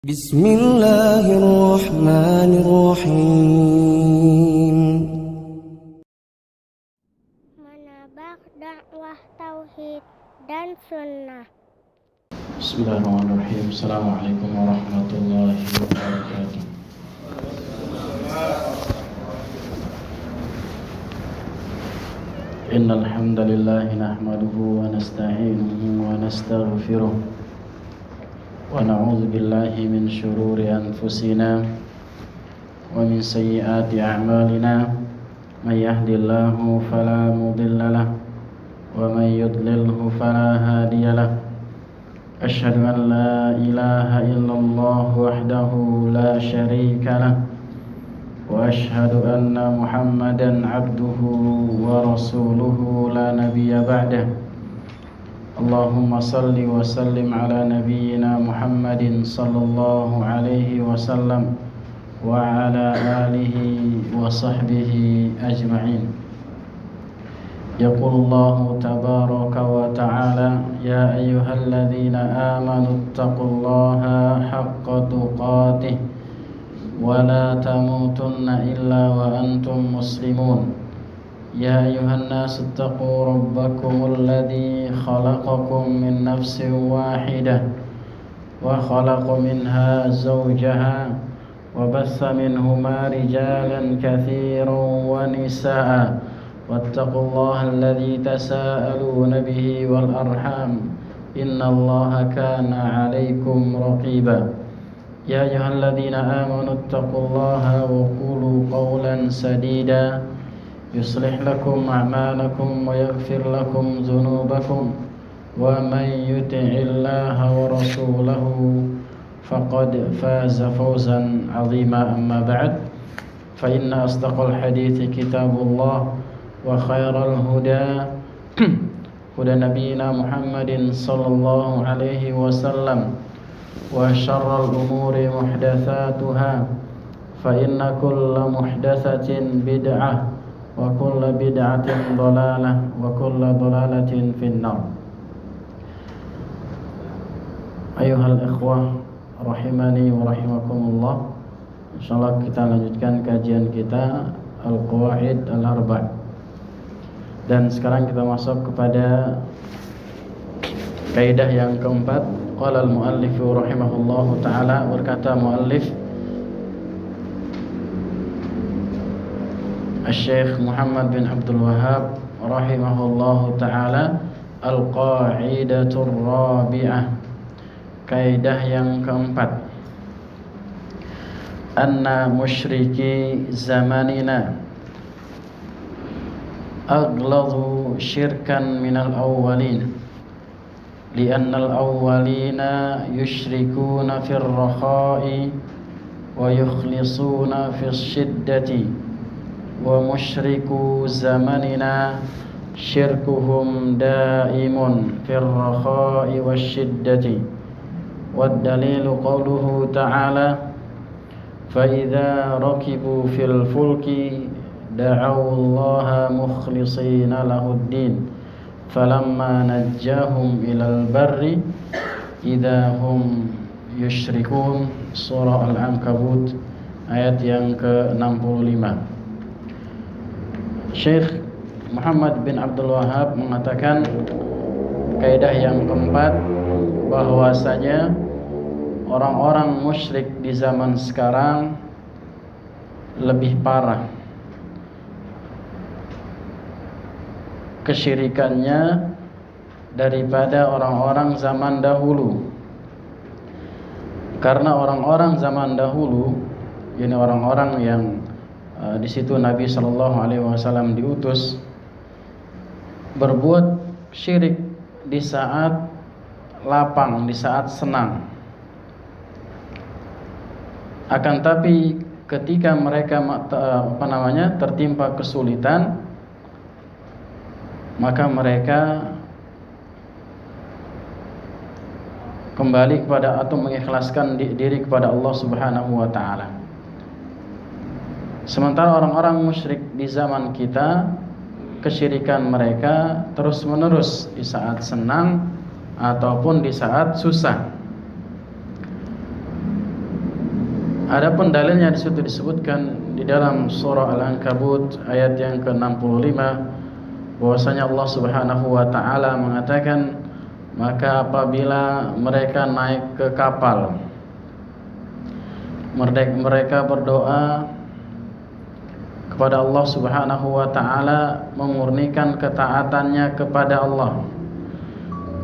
Bismillahirrahmanirrahim. Menabak dakwah tauhid dan sunnah. Bismillahirrahmanirrahim. Assalamualaikum warahmatullahi wabarakatuh. Innal hamdalillah nahmaduhu wa nasta'inuhu wa nastaghfiruh wa na'udzu billahi min shururi anfusina wa min sayyiati a'malina may yahdihillahu fala mudilla lahu wa may yudlilhu fala hadiya lahu. أشهد أن لا إله إلا الله وحده لا شريك له وأشهد أن محمدا عبده ورسوله لا نبي بعده. اللهم صل وسلم على نبينا محمد صلى الله عليه وسلم وعلى آله وصحبه أجمعين. يقول الله تبارك وتعالى: يا أيها الذين آمنوا اتقوا الله حق تقاته ولا تموتن إلا وأنتم مسلمون. يا أيها الناس اتقوا ربكم الذي خلقكم من نفس واحدة وخلق منها زوجها وبث منهما رجالا كثيرا ونساء واتقوا الله الذي تساءلون به والأرحام إن الله كان عليكم رقيبا. يا أيها الذين آمنوا اتقوا الله وقولوا قولا سديدا يصلح لكم أعمالكم ويغفر لكم ذنوبكم ومن يطع الله ورسوله فقد فاز فوزا عظيما. أما بعد فإن أصدق الحديث كتاب الله وخير الهدى هدى نبينا محمد صلى الله عليه وسلم وشر الأمور محدثاتها فإن كل محدثة بدعة وكل بدعة ضلالة وكل ضلالة في النار. أيها الإخوة rahimani wa rahimakumullah. Insyaallah kita lanjutkan kajian kita Al-Qawaid Al-Arba'. Dan sekarang kita masuk kepada kaidah yang keempat. Qala al-muallif rahimahullahu taala, berkata muallif Asy-Syaikh Muhammad bin Abdul Wahhab rahimahullahu taala, al-qaidatur rabi'ah, kaidah yang keempat. Anna musyriki zamanina أغلظ شركا من الأولين لأن الأولين يشركون في الرخاء ويخلصون في الشدة ومشرك زمننا شركهم دائم في الرخاء والشدة والدليل قوله تعالى فإذا ركبوا في الفلك دعوا الله مخلصين له الدين فلما نجاهم إلى البر إذا هم يشركون. Surah Al-Ankabut ayat yang ke-65. Syekh Muhammad bin Abdul Wahhab mengatakan kaidah yang keempat, bahwasanya orang-orang musyrik di zaman sekarang lebih parah kesyirikannya daripada orang-orang zaman dahulu. Karena orang-orang zaman dahulu, ini orang-orang yang di situ Nabi sallallahu alaihi wasallam diutus, berbuat syirik di saat lapang, di saat senang. Akan tapi ketika mereka tertimpa kesulitan, maka mereka kembali kepada atau mengikhlaskan diri kepada Allah Subhanahu wa taala. Sementara orang-orang musyrik di zaman kita, kesyirikan mereka terus-menerus di saat senang ataupun di saat susah. Adapun dalilnya di situ disebutkan di dalam surah Al-Ankabut ayat yang ke-65 bahwasanya Allah Subhanahu wa taala mengatakan, maka apabila mereka naik ke kapal, mereka berdoa kepada Allah Subhanahu wa taala, memurnikan ketaatannya kepada Allah.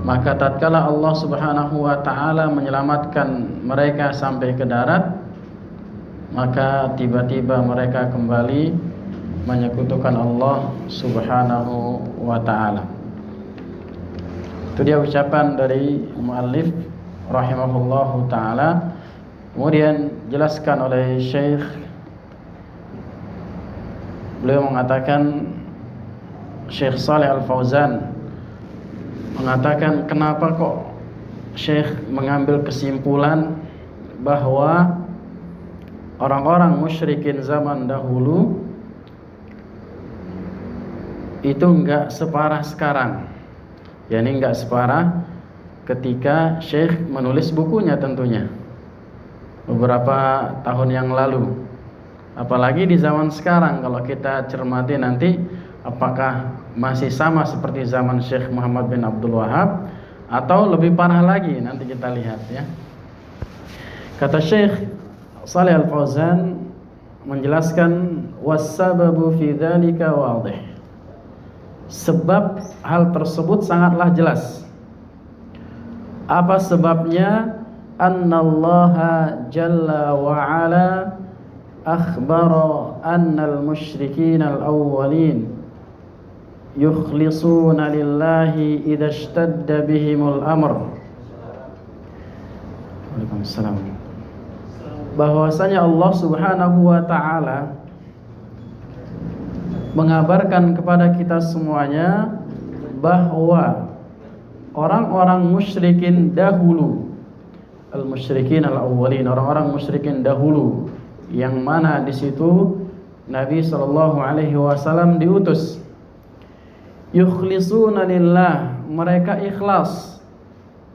Maka tatkala Allah Subhanahu wa taala menyelamatkan mereka sampai ke darat, maka tiba-tiba mereka kembali menyekutukan Allah Subhanahu wa taala. Itu dia ucapan dari muallif rahimahullahu taala. Kemudian jelaskan oleh Syekh, beliau mengatakan, Syekh Shalih Al-Fauzan mengatakan, kenapa kok Syekh mengambil kesimpulan bahwa orang-orang musyrikin zaman dahulu itu enggak separah sekarang, yakni enggak separah ketika Syekh menulis bukunya tentunya beberapa tahun yang lalu. Apalagi di zaman sekarang, kalau kita cermati nanti, apakah masih sama seperti zaman Syekh Muhammad bin Abdul Wahab atau lebih parah lagi, nanti kita lihat ya. Kata Syekh Shalih Al-Fauzan menjelaskan, wassababu fi dzalika wadih. Sebab hal tersebut sangatlah jelas. Apa sebabnya? Annallaha jalla wa ala akhbara annal musyrikin al-awwalin yukhlisuna lillahi idza ishtadda bihimul amr. Waalaikumsalam. Bahwasanya Allah Subhanahu wa taala mengabarkan kepada kita semuanya bahwa orang-orang musyrikin dahulu, al-musyrikin al-awwalin, orang-orang musyrikin dahulu, yang mana di situ Nabi sallallahu alaihi wasallam diutus, yukhlisuna lillah, mereka ikhlas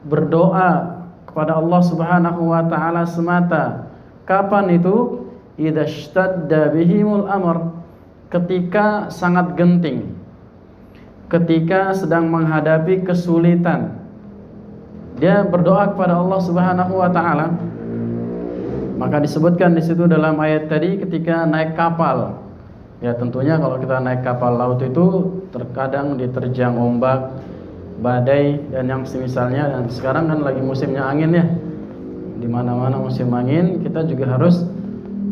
berdoa kepada Allah Subhanahu wa taala semata. Kapan itu? Idza ishtadda bihimul amr, ketika sangat genting, ketika sedang menghadapi kesulitan, dia berdoa kepada Allah Subhanahu wa taala. Maka disebutkan di situ dalam ayat tadi ketika naik kapal. Ya tentunya kalau kita naik kapal laut itu terkadang diterjang ombak, badai dan yang semisalnya, dan sekarang kan lagi musimnya angin ya. Di mana-mana musim angin, kita juga harus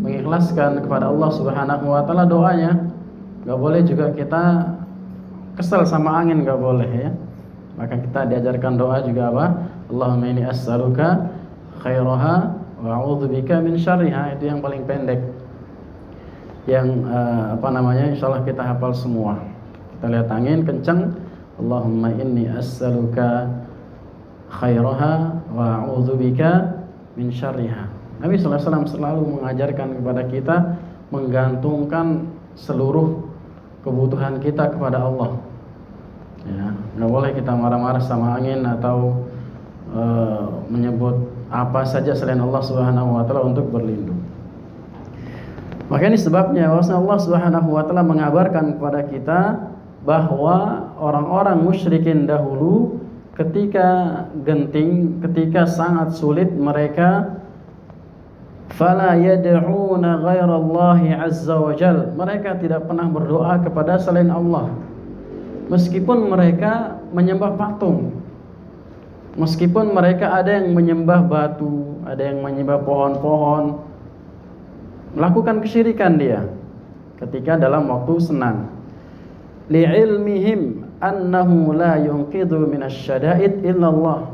mengikhlaskan kepada Allah Subhanahu wa taala doanya. Enggak boleh juga kita kesal sama angin, enggak boleh ya. Maka kita diajarkan doa juga apa? Allahumma inni as'aluka khairaha wa a'udzubika min syarriha. Itu yang paling pendek. Yang insyaallah kita hafal semua. Kita lihat angin kencang, Allahumma inni as'aluka khairaha wa a'udzubika min syarriha. Nabi sallallahu alaihi wasallam selalu mengajarkan kepada kita menggantungkan seluruh kebutuhan kita kepada Allah. Ya, nggak boleh kita marah-marah sama angin atau menyebut apa saja selain Allah Subhanahu wa taala untuk berlindung. Maka ini sebabnya bahwasanya Allah Subhanahu wa taala mengabarkan kepada kita bahwa orang-orang musyrikin dahulu ketika genting, ketika sangat sulit, mereka fala yad'una ghairallahi azza wa jal, mereka tidak pernah berdoa kepada selain Allah. Meskipun mereka menyembah patung, meskipun mereka ada yang menyembah batu, ada yang menyembah pohon-pohon, melakukan kesyirikan dia ketika dalam waktu senang. Li'ilmihim annahu la yunqidhu minasyada'id illallah,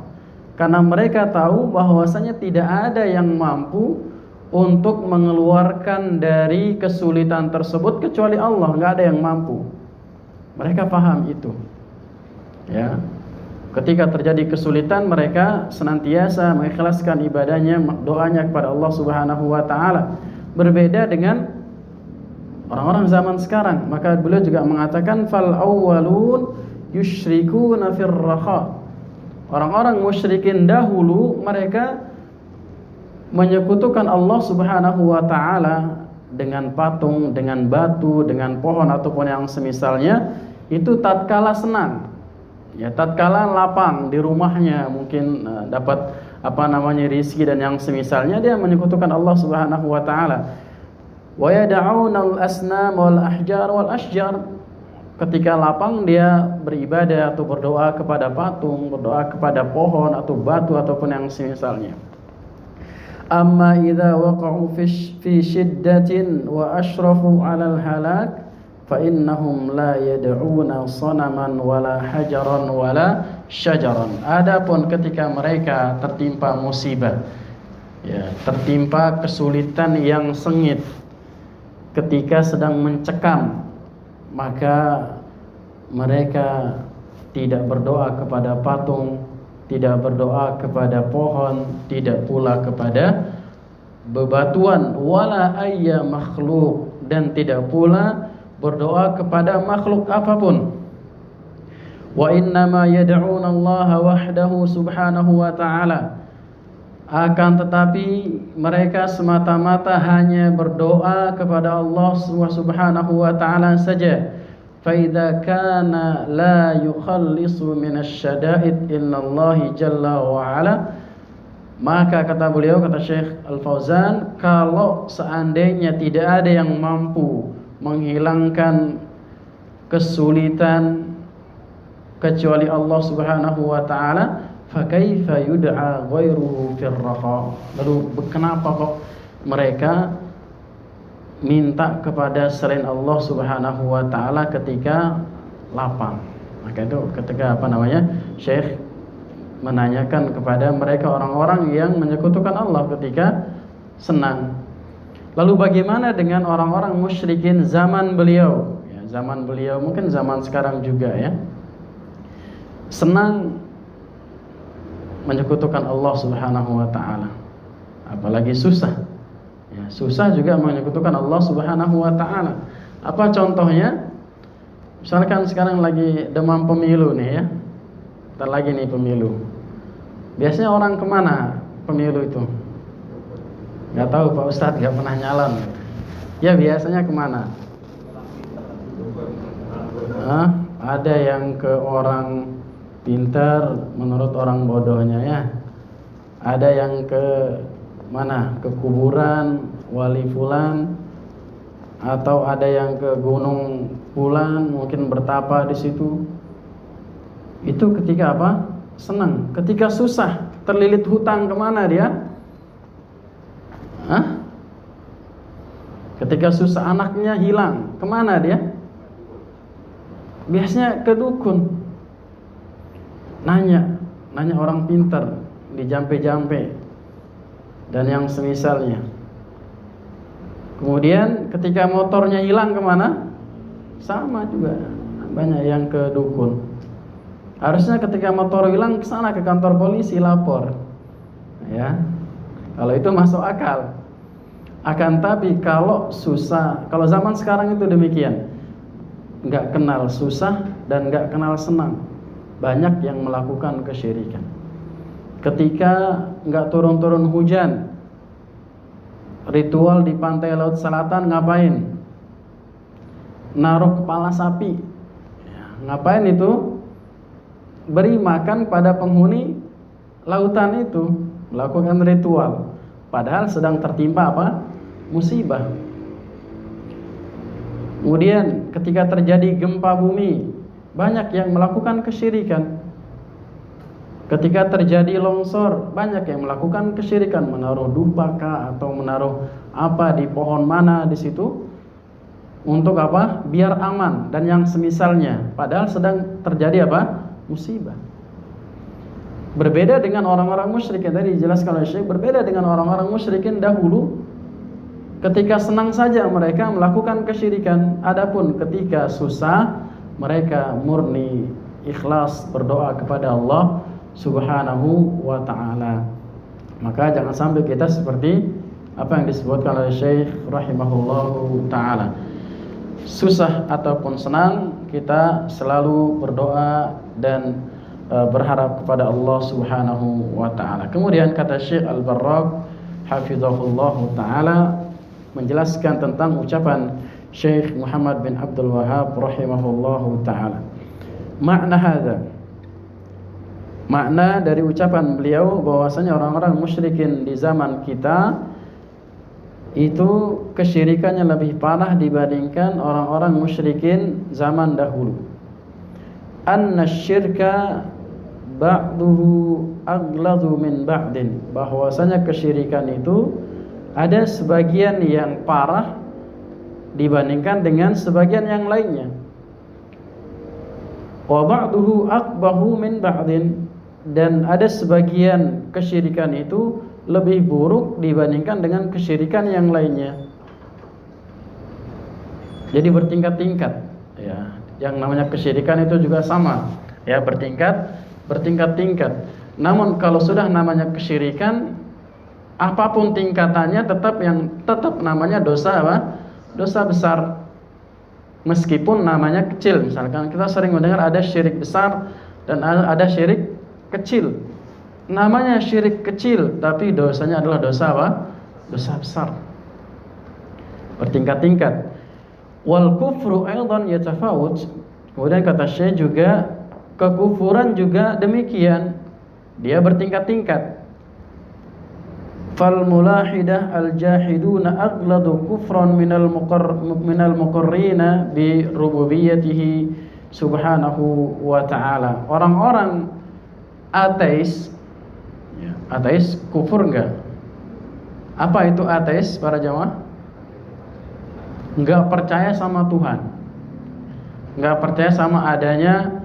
karena mereka tahu bahwasanya tidak ada yang mampu untuk mengeluarkan dari kesulitan tersebut kecuali Allah, enggak ada yang mampu. Mereka paham itu. Ya. Ketika terjadi kesulitan, mereka senantiasa mengikhlaskan ibadahnya, doanya kepada Allah Subhanahu wa taala. Berbeda dengan orang-orang zaman sekarang. Maka beliau juga mengatakan fal awwalun yusyrikuna fir raha. Orang-orang musyrikin dahulu mereka menyekutukan Allah Subhanahu wa taala dengan patung, dengan batu, dengan pohon ataupun yang semisalnya, itu tatkala senang. Ya, tatkala lapang di rumahnya, mungkin dapat rizki dan yang semisalnya, dia menyekutukan Allah Subhanahu wa taala. Wa yad'una al-asnam wal ahjar wal ashjar. Ketika lapang dia beribadah atau berdoa kepada patung, berdoa kepada pohon atau batu ataupun yang semisalnya. Amma idza waqa'u fi shiddatin wa ashrafu 'alal halak fa innahum la yad'una sanaman wala hajaran wala syajaran. Adapun ketika mereka tertimpa musibah, ya, tertimpa kesulitan yang sengit, ketika sedang mencekam, maka mereka tidak berdoa kepada patung, tidak berdoa kepada pohon, tidak pula kepada bebatuan, wala ayya makhluk, dan tidak pula berdoa kepada makhluk apapun. Wa innama yad'una Allah wahdahu subhanahu wa ta'ala. Akan tetapi mereka semata-mata hanya berdoa kepada Allah subhanahu wa ta'ala saja. Fa idza kana la yukhallisu minasy syada'id illallahi jalla wa ala, maka kata beliau, kata Syekh Al-Fauzan, kalau seandainya tidak ada yang mampu menghilangkan kesulitan kecuali Allah Subhanahu wa taala, fa kaifa yud'a ghairuhu fir raha. Lalu kenapa kok mereka minta kepada selain Allah Subhanahu wa taala ketika lapang? Maka itu ketika Syekh menanyakan kepada mereka orang-orang yang menyekutukan Allah ketika senang. Lalu bagaimana dengan orang-orang musyrikin zaman beliau? Ya, zaman beliau, mungkin zaman sekarang juga ya. Senang menyekutukan Allah Subhanahu wa taala. Apalagi susah. Ya, susah juga menyekutukan Allah Subhanahu wa taala. Apa contohnya? Misalkan sekarang lagi demam pemilu nih ya. Bentar lagi nih pemilu. Biasanya orang kemana pemilu itu? Gak tahu Pak Ustadz, gak pernah nyalon. Ya biasanya kemana? Ada yang ke orang pintar menurut orang bodohnya ya. Ada yang ke mana? Ke kuburan wali fulan, atau ada yang ke gunung fulan mungkin bertapa di situ. Itu ketika apa? Senang. Ketika susah, terlilit hutang, kemana dia? Ketika susah, anaknya hilang, kemana dia? Biasanya ke dukun. Nanya orang pintar di jampe-jampe dan yang semisalnya. Kemudian ketika motornya hilang, kemana? Sama juga, banyak yang ke dukun. Harusnya ketika motor hilang ke sana, ke kantor polisi lapor. Ya. Kalau itu masuk akal. Akan tapi kalau susah, kalau zaman sekarang itu demikian, nggak kenal susah dan nggak kenal senang. Banyak yang melakukan kesyirikan. Ketika nggak turun-turun hujan, ritual di pantai Laut Selatan ngapain? Naruh kepala sapi. Ngapain itu? Beri makan pada penghuni lautan itu, melakukan ritual. Padahal sedang tertimpa apa? Musibah. Kemudian ketika terjadi gempa bumi, banyak yang melakukan kesyirikan. Ketika terjadi longsor, banyak yang melakukan kesyirikan, menaruh dupa kah atau menaruh apa di pohon mana di situ. Untuk apa? Biar aman dan yang semisalnya. Padahal sedang terjadi apa? Musibah. Berbeda dengan orang-orang musyrikin tadi dijelaskan oleh Syekh, berbeda dengan orang-orang musyrikin dahulu. Ketika senang saja mereka melakukan kesyirikan. Adapun ketika susah, mereka murni ikhlas berdoa kepada Allah Subhanahu wa ta'ala. Maka jangan sampai kita seperti apa yang disebutkan oleh Syekh rahimahullahu ta'ala. Susah ataupun senang, kita selalu berdoa dan berharap kepada Allah Subhanahu wa ta'ala. Kemudian kata Syekh Al-Barraq hafizahullahu taala menjelaskan tentang ucapan Syekh Muhammad bin Abdul Wahhab rahimahullahu taala. Makna dari ucapan beliau bahwasanya orang-orang musyrikin di zaman kita itu kesyirikannya lebih parah dibandingkan orang-orang musyrikin zaman dahulu. Anna syirka ba'duhu aghladu min ba'din, bahwasanya kesyirikan itu ada sebagian yang parah dibandingkan dengan sebagian yang lainnya. Wa ba'duhu aqbahu min ba'din, dan ada sebagian kesyirikan itu lebih buruk dibandingkan dengan kesyirikan yang lainnya. Jadi bertingkat-tingkat ya. Yang namanya kesyirikan itu juga sama ya, bertingkat-tingkat. Namun kalau sudah namanya kesyirikan, apapun tingkatannya tetap namanya dosa apa? Dosa besar. Meskipun namanya kecil. Misalkan kita sering mendengar ada syirik besar dan ada syirik kecil. Namanya syirik kecil, tapi dosanya adalah dosa apa? Dosa besar. Bertingkat-tingkat. Wal kufru aidan yatafawut. Kemudian kata Syekh juga kekufuran juga demikian. Dia bertingkat-tingkat. Fal mulahidah al jahiduna aghladu kufran minal muqarrina bi rububiyyatihi subhanahu wa ta'ala. Orang-orang ateis, ya, ateis kufur enggak? Apa itu ateis para jamaah? Enggak percaya sama Tuhan, enggak percaya sama adanya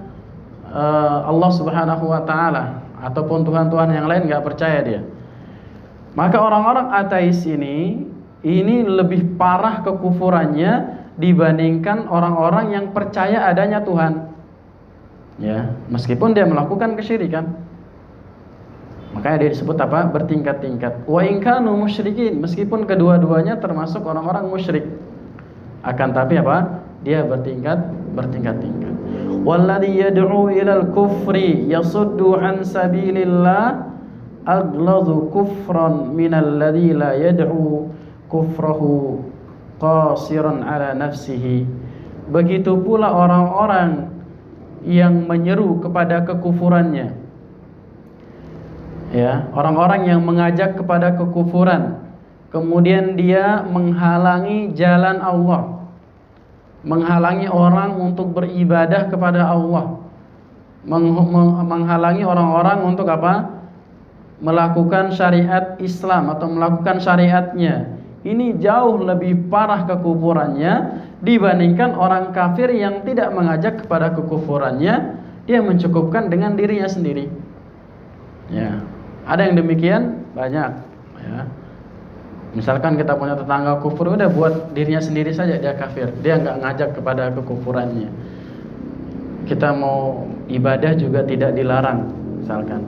Allah subhanahu wa ta'ala ataupun Tuhan-Tuhan yang lain, enggak percaya dia. Maka orang-orang ateis ini lebih parah kekufurannya dibandingkan orang-orang yang percaya adanya Tuhan. Ya, meskipun dia melakukan kesyirikan. Makanya dia disebut apa? Bertingkat-tingkat. Wa in kanu musyrikin, meskipun kedua-duanya termasuk orang-orang musyrik. Akan tapi apa? Dia bertingkat-tingkat. Walladzi yad'u ilal kufri yasuddu an sabilillah aghladu kufran minal ladzi la yad'u kufrahu qasiran ala nafsihi. Begitu pula orang-orang yang menyeru kepada kekufurannya, ya, orang-orang yang mengajak kepada kekufuran, kemudian dia menghalangi jalan Allah, menghalangi orang untuk beribadah kepada Allah, menghalangi orang-orang untuk apa? Melakukan syariat Islam atau melakukan syariatnya. Ini jauh lebih parah kekufurannya dibandingkan orang kafir yang tidak mengajak kepada kekufurannya, dia mencukupkan dengan dirinya sendiri. Ya, ada yang demikian banyak. Ya. Misalkan kita punya tetangga kufur, udah buat dirinya sendiri saja dia kafir, dia nggak ngajak kepada kekufurannya. Kita mau ibadah juga tidak dilarang, misalkan,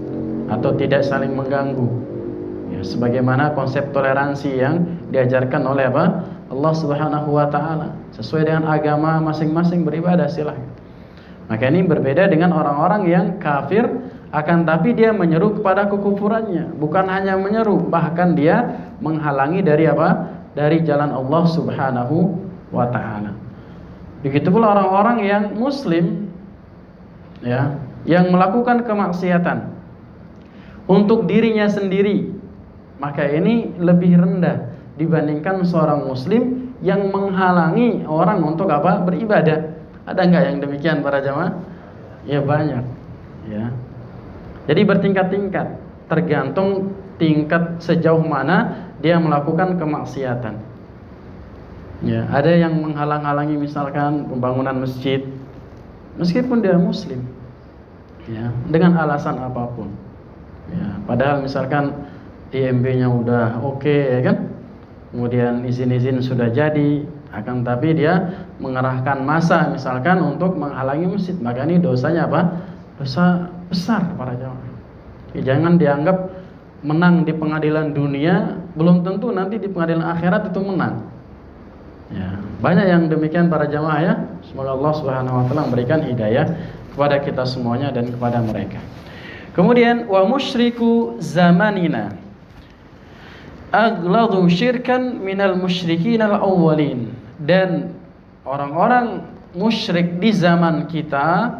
atau tidak saling mengganggu. Ya, sebagaimana konsep toleransi yang diajarkan oleh apa? Allah Subhanahu wa ta'ala. Sesuai dengan agama masing-masing beribadah, silahkan. Maka ini berbeda dengan orang-orang yang kafir, akan tapi dia menyeru kepada kekufurannya. Bukan hanya menyeru, bahkan dia menghalangi dari apa? Dari jalan Allah Subhanahu wa ta'ala. Begitu pula orang-orang yang muslim, ya, yang melakukan kemaksiatan untuk dirinya sendiri, maka ini lebih rendah dibandingkan seorang muslim yang menghalangi orang untuk apa? Beribadah. Ada enggak yang demikian para jamaah? Ya banyak. Ya. Jadi bertingkat-tingkat, tergantung tingkat sejauh mana dia melakukan kemaksiatan. Ya, ada yang menghalang-halangi misalkan pembangunan masjid meskipun dia muslim. Ya, dengan alasan apapun. Ya, padahal misalkan IMB-nya udah oke, ya kan? Kemudian izin-izin sudah jadi, akan tapi dia mengerahkan massa misalkan untuk menghalangi masjid, maka ini dosanya apa? Dosa besar para jamaah. Ya, jangan dianggap menang di pengadilan dunia, belum tentu nanti di pengadilan akhirat itu menang. Ya, banyak yang demikian para jamaah ya. Semoga Allah Subhanahu wa taala memberikan hidayah kepada kita semuanya dan kepada mereka. Kemudian wa musyriku zamanina. aghladu syirkan minal musyrikin al-awwalin. Dan orang-orang musyrik di zaman kita,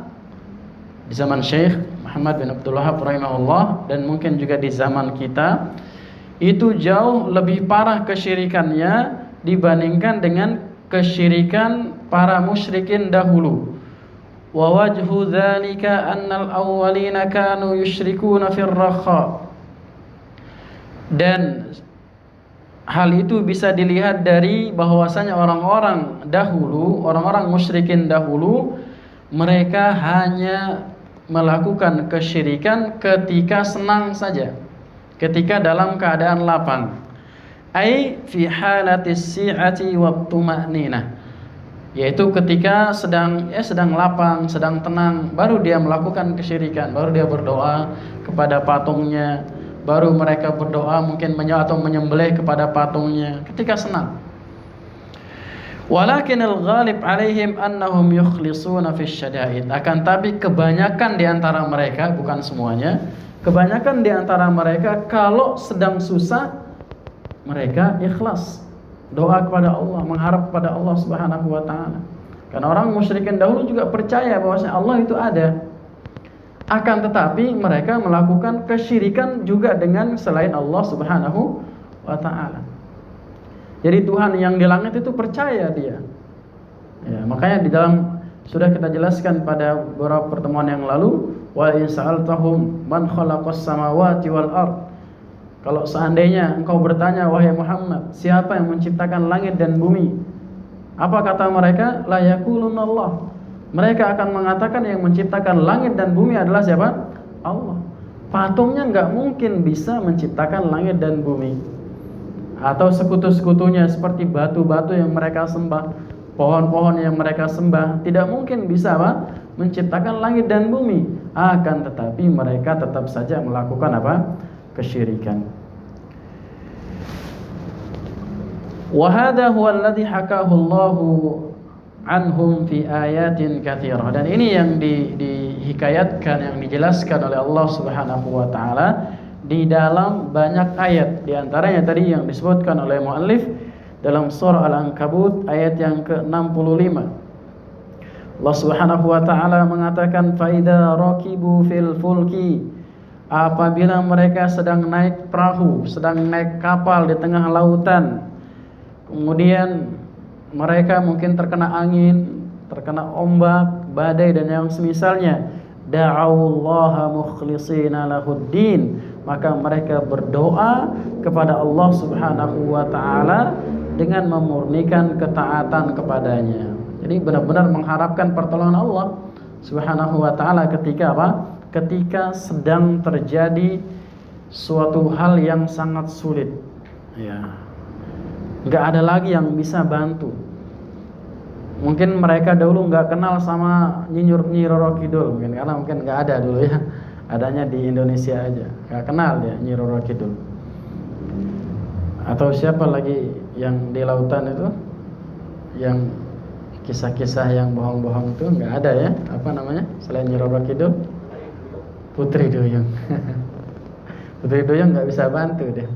di zaman Syekh Muhammad bin Abdul Wahab rahimahullah, dan mungkin juga di zaman kita, itu jauh lebih parah kesyirikannya dibandingkan dengan kesyirikan para musyrikin dahulu. Wa wajhu dzalika annal awwalina kanu yusyrikuna fir rakha. Dan hal itu bisa dilihat dari bahwasanya orang-orang dahulu, orang-orang musyrikin dahulu, mereka hanya melakukan kesyirikan ketika senang saja, ketika dalam keadaan lapang. Ai fi halatis si'ati wat tuma'ninah, yaitu ketika sedang lapang, sedang tenang, baru dia melakukan kesyirikan, baru dia berdoa kepada patungnya, baru mereka berdoa mungkin atau menyembelih kepada patungnya ketika senang. Walakin al-ghalib alaihim annahum yukhlisuna fi syada'id. Akan tapi kebanyakan di antara mereka, bukan semuanya, kebanyakan di antara mereka kalau sedang susah mereka ikhlas doa kepada Allah, mengharap kepada Allah Subhanahu wa taala. Karena orang musyrikin dahulu juga percaya bahwasanya Allah itu ada. Akan tetapi mereka melakukan kesyirikan juga dengan selain Allah Subhanahu wa taala. Jadi Tuhan yang di langit itu percaya dia. Ya, makanya di dalam sudah kita jelaskan pada beberapa pertemuan yang lalu, wa in sa'altahum man khalaqas samawati wal ard. Kalau seandainya engkau bertanya wahai Muhammad, siapa yang menciptakan langit dan bumi? Apa kata mereka? La yaqulunallah. Mereka akan mengatakan yang menciptakan langit dan bumi adalah siapa? Allah. Patungnya enggak mungkin bisa menciptakan langit dan bumi. Atau sekutu-sekutunya seperti batu-batu yang mereka sembah, pohon-pohon yang mereka sembah, tidak mungkin bisa apa? Menciptakan langit dan bumi. Akan tetapi mereka tetap saja melakukan apa? Kesyirikan. Wa hadha huwa alladhi hakahu Allahu anhum fi ayatin katsirah. Dan ini yang dihikayatkan, yang dijelaskan oleh Allah Subhanahu wa taala di dalam banyak ayat. Di antaranya tadi yang disebutkan oleh muallif dalam surah Al-Ankabut ayat yang ke-65. Allah Subhanahu wa taala mengatakan fa idza raqibu fil fulki, apabila mereka sedang naik perahu, sedang naik kapal di tengah lautan, kemudian mereka mungkin terkena angin, terkena ombak, badai dan yang semisalnya, da'aullaha mukhlishina lahuddin, maka mereka berdoa kepada Allah Subhanahu wa taala dengan memurnikan ketaatan kepadanya. Jadi benar-benar mengharapkan pertolongan Allah Subhanahu wa taala ketika apa? Ketika sedang terjadi suatu hal yang sangat sulit. Ya. Enggak ada lagi yang bisa bantu. Mungkin mereka dahulu enggak kenal sama Nyi Roro Kidul, mungkin karena mungkin enggak ada dulu ya. Adanya di Indonesia aja. Enggak kenal dia Nyi Roro Kidul. Atau siapa lagi yang di lautan itu? Yang kisah-kisah yang bohong-bohong itu enggak ada ya? Apa namanya? Selain Nyi Roro Kidul? Putri Duyung. Putri Duyung enggak bisa bantu deh.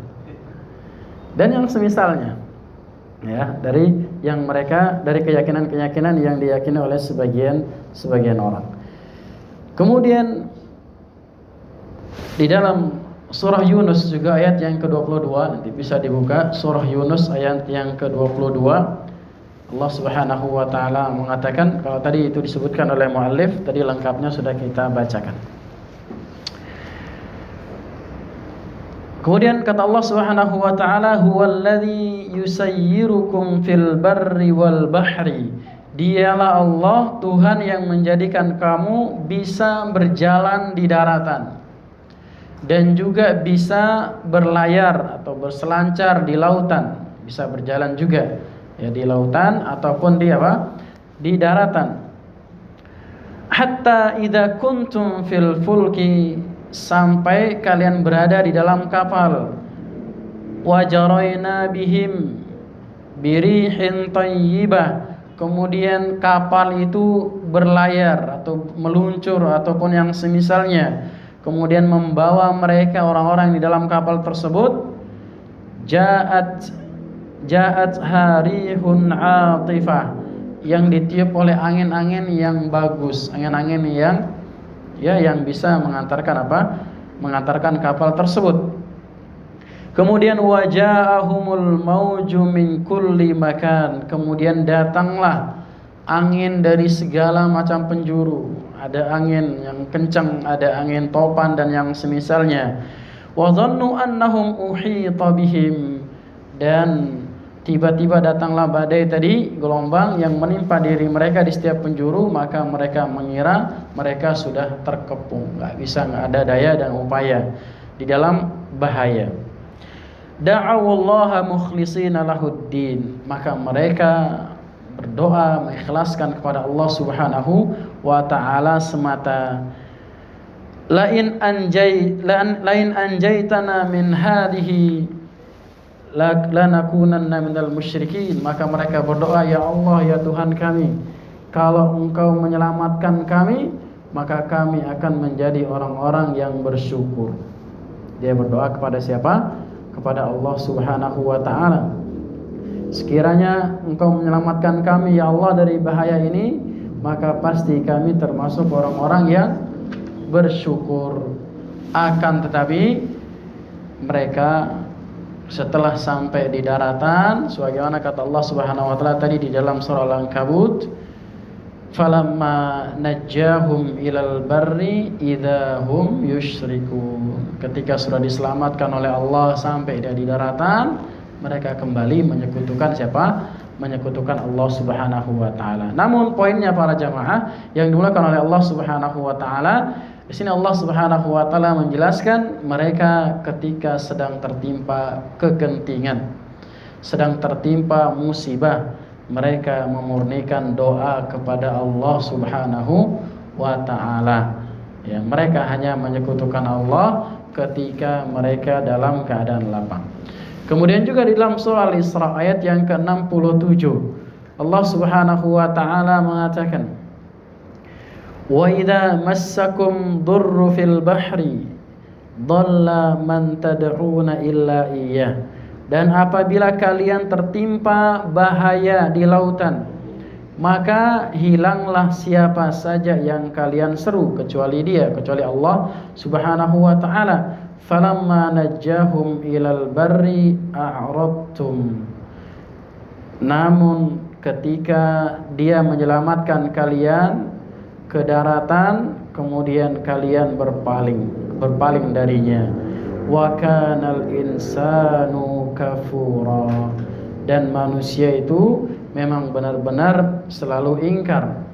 Dan yang semisalnya. Ya, dari yang mereka, dari keyakinan-keyakinan yang diyakini oleh sebagian orang. Kemudian di dalam surah Yunus juga ayat yang ke-22, nanti bisa dibuka surah Yunus ayat yang ke-22. Allah Subhanahu wa taala mengatakan, kalau tadi itu disebutkan oleh muallif, tadi lengkapnya sudah kita bacakan. Kemudian kata Allah Subhanahu wa taala, huwallazi yusayyirukum fil barri wal bahri. Dialah Allah, Tuhan yang menjadikan kamu bisa berjalan di daratan dan juga bisa berlayar atau berselancar di lautan, bisa berjalan juga ya di lautan ataupun di apa? Di daratan. Hatta idza kuntum fil fulki, sampai kalian berada di dalam kapal, wajarayna bihim birihin thayyibah, kemudian kapal itu berlayar atau meluncur ataupun yang semisalnya, kemudian membawa mereka orang-orang di dalam kapal tersebut Ja'at harihun 'atifah, yang ditiup oleh angin-angin yang bagus, angin-angin yang bisa mengantarkan mengantarkan kapal tersebut. Kemudian waja'ahumul mauju min kulli makan, kemudian datanglah angin dari segala macam penjuru. Ada angin yang kencang, ada angin topan dan yang semisalnya. Wa dhannu annahum uhita bihim, dan tiba-tiba datanglah badai tadi, gelombang yang menimpa diri mereka di setiap penjuru, maka mereka mengira mereka sudah terkepung, nggak ada daya dan upaya, di dalam bahaya. Da'awallaha mukhlishina lahuddin, maka mereka berdoa mengikhlaskan kepada Allah Subhanahu wa taala semata. Lain anjaitana min hadhihi lanakunanna minal musyrikin, maka mereka berdoa, ya Allah, ya Tuhan kami, kalau Engkau menyelamatkan kami, maka kami akan menjadi orang-orang yang bersyukur. Dia berdoa kepada siapa? Kepada Allah Subhanahu wa taala. Sekiranya Engkau menyelamatkan kami ya Allah dari bahaya ini, maka pasti kami termasuk orang-orang yang bersyukur. Akan tetapi mereka setelah sampai di daratan, sebagaimana kata Allah Subhanahu wa taala tadi di dalam surah Al-Ankabut, falamma najjahum ilal barri idahum yusyrikun. Ketika sudah diselamatkan oleh Allah sampai di daratan, mereka kembali menyekutukan siapa? Menyekutukan Allah Subhanahu wa taala. Namun poinnya para jamaah yang dimuliakan oleh Allah Subhanahu wa taala, di sini Allah Subhanahu wa taala menjelaskan mereka ketika sedang tertimpa kegentingan, sedang tertimpa musibah, mereka memurnikan doa kepada Allah Subhanahu wa taala. Ya, mereka hanya menyekutukan Allah ketika mereka dalam keadaan lapang. Kemudian juga di dalam surah Al-Isra ayat yang ke-67, Allah Subhanahu wa taala mengatakan, wa idza massakum dhurru fil bahri dhalla man tad'una illa iyyah. Dan apabila kalian tertimpa bahaya di lautan, maka hilanglah siapa saja yang kalian seru kecuali Dia, kecuali Allah Subhanahu wa taala. Falamma najjahum ilal barri a'radtum. Namun ketika Dia menyelamatkan kalian ke daratan, kemudian kalian berpaling darinya. Wa kanal insanu kafura, dan manusia itu memang benar-benar selalu ingkar,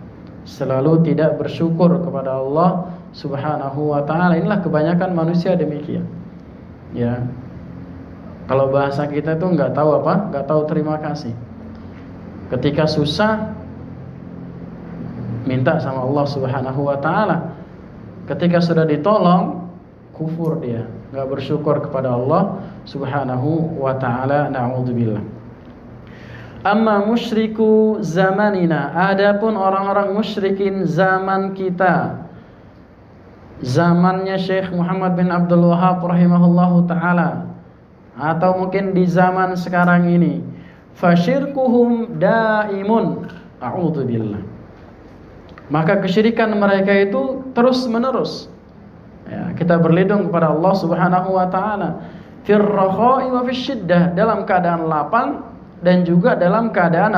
selalu tidak bersyukur kepada Allah Subhanahu wa taala. Inilah kebanyakan manusia demikian. Ya. Kalau bahasa kita tuh enggak tahu terima kasih. Ketika susah minta sama Allah Subhanahu wa taala. Ketika sudah ditolong, kufur dia, enggak bersyukur kepada Allah Subhanahu wa taala. Na'udzubillah. Amma musyriku zamanina, adapun orang-orang musyrikin zaman kita, zamannya Syekh Muhammad bin Abdul Wahhab rahimahullahu taala, atau mungkin di zaman sekarang ini, fasyirkuhum daimun, a'udzubillah, maka kesyirikan mereka itu terus menerus. Ya, kita berlindung kepada Allah Subhanahu wa taala fir rakha'i wa fisyiddah, dalam keadaan lapang dan juga dalam keadaan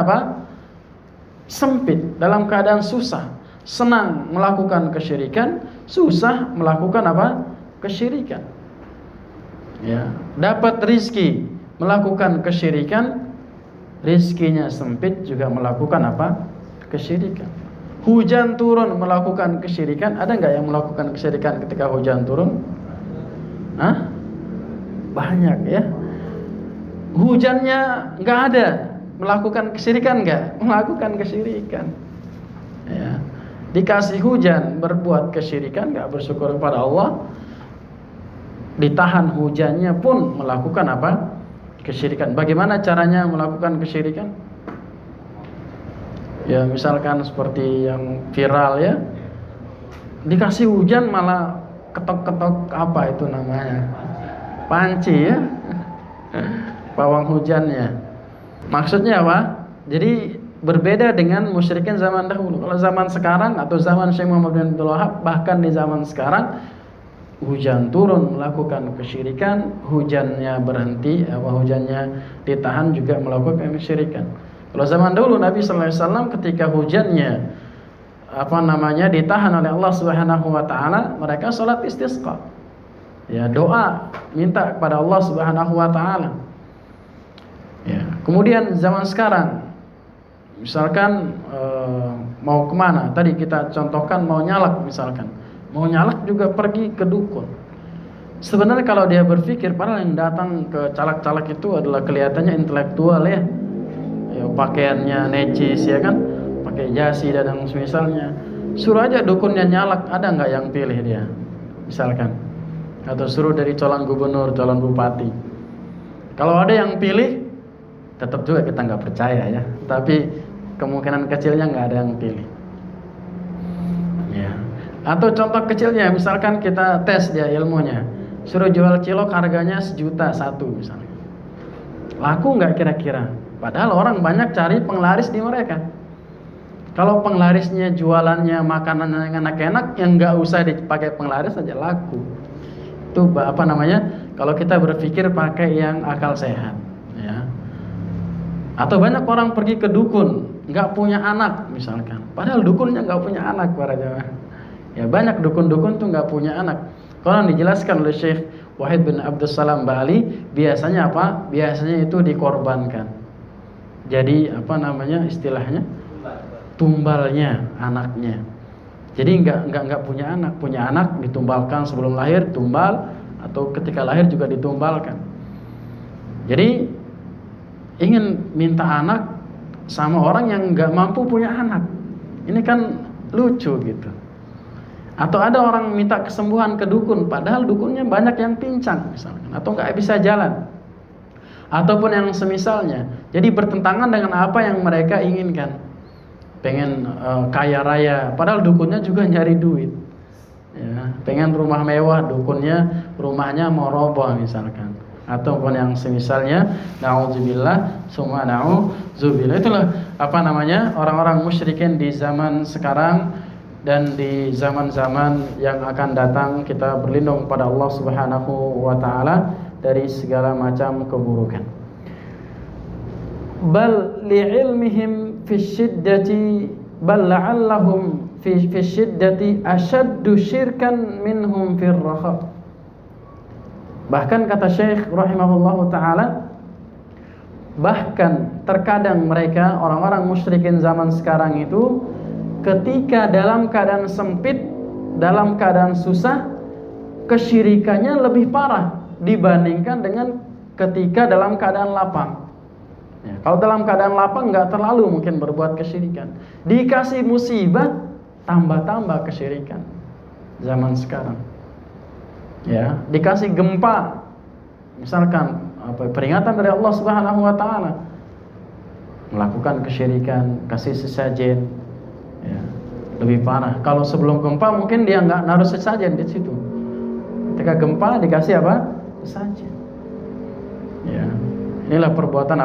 sempit, dalam keadaan susah. Senang melakukan kesyirikan, susah melakukan kesyirikan. Ya, dapat rizki melakukan kesyirikan, rizkinya sempit juga melakukan kesyirikan. Hujan turun melakukan kesyirikan. Ada enggak yang melakukan kesyirikan ketika hujan turun? Banyak ya. Hujannya enggak ada, melakukan kesyirikan enggak? Melakukan kesyirikan. Ya. Dikasih hujan berbuat kesyirikan, enggak bersyukur kepada Allah. Ditahan hujannya pun melakukan kesyirikan. Bagaimana caranya melakukan kesyirikan? Ya, misalkan seperti yang viral ya, dikasih hujan malah ketok-ketok itu namanya? Panci ya. pawang hujannya. Maksudnya apa? Jadi berbeda dengan musyrikin zaman dahulu. Kalau zaman sekarang atau zaman Syekh Muhammad bin Abdul Wahab, bahkan di zaman sekarang hujan turun melakukan kesyirikan, hujannya berhenti, hujannya ditahan juga melakukan kesyirikan. Kalau zaman dahulu Nabi sallallahu alaihi wasallam ketika hujannya ditahan oleh Allah Subhanahu wa taala, mereka salat istisqa. Ya, doa minta kepada Allah Subhanahu wa taala. Ya, kemudian zaman sekarang misalkan mau kemana? Tadi kita contohkan mau nyalak misalkan. Mau nyalak juga pergi ke dukun. Sebenarnya kalau dia berpikir, padahal yang datang ke calak-calak itu adalah kelihatannya intelektual ya. Ya, pakaiannya necis ya kan, pakai jasi dan yang semisalnya. Suruh aja dukunnya nyalak, ada nggak yang pilih dia? Misalkan, atau suruh dari calon gubernur, calon bupati. Kalau ada yang pilih, tetap juga kita nggak percaya ya. Tapi kemungkinan kecilnya nggak ada yang pilih. Ya. Atau contoh kecilnya, misalkan kita tes dia ilmunya, suruh jual cilok harganya 1 juta satu misalnya. Laku nggak kira-kira? Padahal orang banyak cari penglaris di mereka. Kalau penglarisnya jualannya makanan yang enak-enak, yang nggak usah dipakai penglaris aja laku. Itu kalau kita berpikir pakai yang akal sehat ya. Atau banyak orang pergi ke dukun, nggak punya anak misalkan, padahal dukunnya nggak punya anak para jamaah. Ya, banyak dukun-dukun tuh nggak punya anak. Kalau dijelaskan oleh Syekh Wahid bin Abdul Salam Bali, biasanya apa? Biasanya itu dikorbankan. Jadi istilahnya tumbalnya anaknya. Jadi nggak punya anak ditumbalkan sebelum lahir, tumbal, atau ketika lahir juga ditumbalkan. Jadi ingin minta anak sama orang yang nggak mampu punya anak. Ini kan lucu gitu. Atau ada orang minta kesembuhan ke dukun, padahal dukunnya banyak yang pincang misalkan, atau nggak bisa jalan, ataupun yang semisalnya. Jadi bertentangan dengan apa yang mereka inginkan. Pengen kaya raya, padahal dukunnya juga nyari duit. Ya, pengen rumah mewah, dukunnya rumahnya mau roboh misalkan, ataupun yang semisalnya. Nauzubillah, summa nauzubillah. Itulah orang-orang musyrikin di zaman sekarang dan di zaman-zaman yang akan datang. Kita berlindung pada Allah Subhanahu wa taala dari segala macam keburukan. Bal li'ilmihim fi syiddati bal la'allahum fi syiddati ashaddu syirkan minhum fir raha. Bahkan kata Syekh rahimahullahu taala, bahkan terkadang mereka orang-orang musyrikin zaman sekarang itu ketika dalam keadaan sempit, dalam keadaan susah, kesyirikannya lebih parah dibandingkan dengan ketika dalam keadaan lapang. Ya, kalau dalam keadaan lapang nggak terlalu mungkin berbuat kesyirikan. Dikasih musibah, tambah-tambah kesyirikan zaman sekarang. Ya, dikasih gempa, misalkan peringatan dari Allah Subhanahu wa taala, melakukan kesyirikan, kasih sesajen. Ya, lebih parah. Kalau sebelum gempa mungkin dia nggak naruh sesajen di situ. Ketika gempa dikasih apa? Sesajen. Ya, inilah perbuatan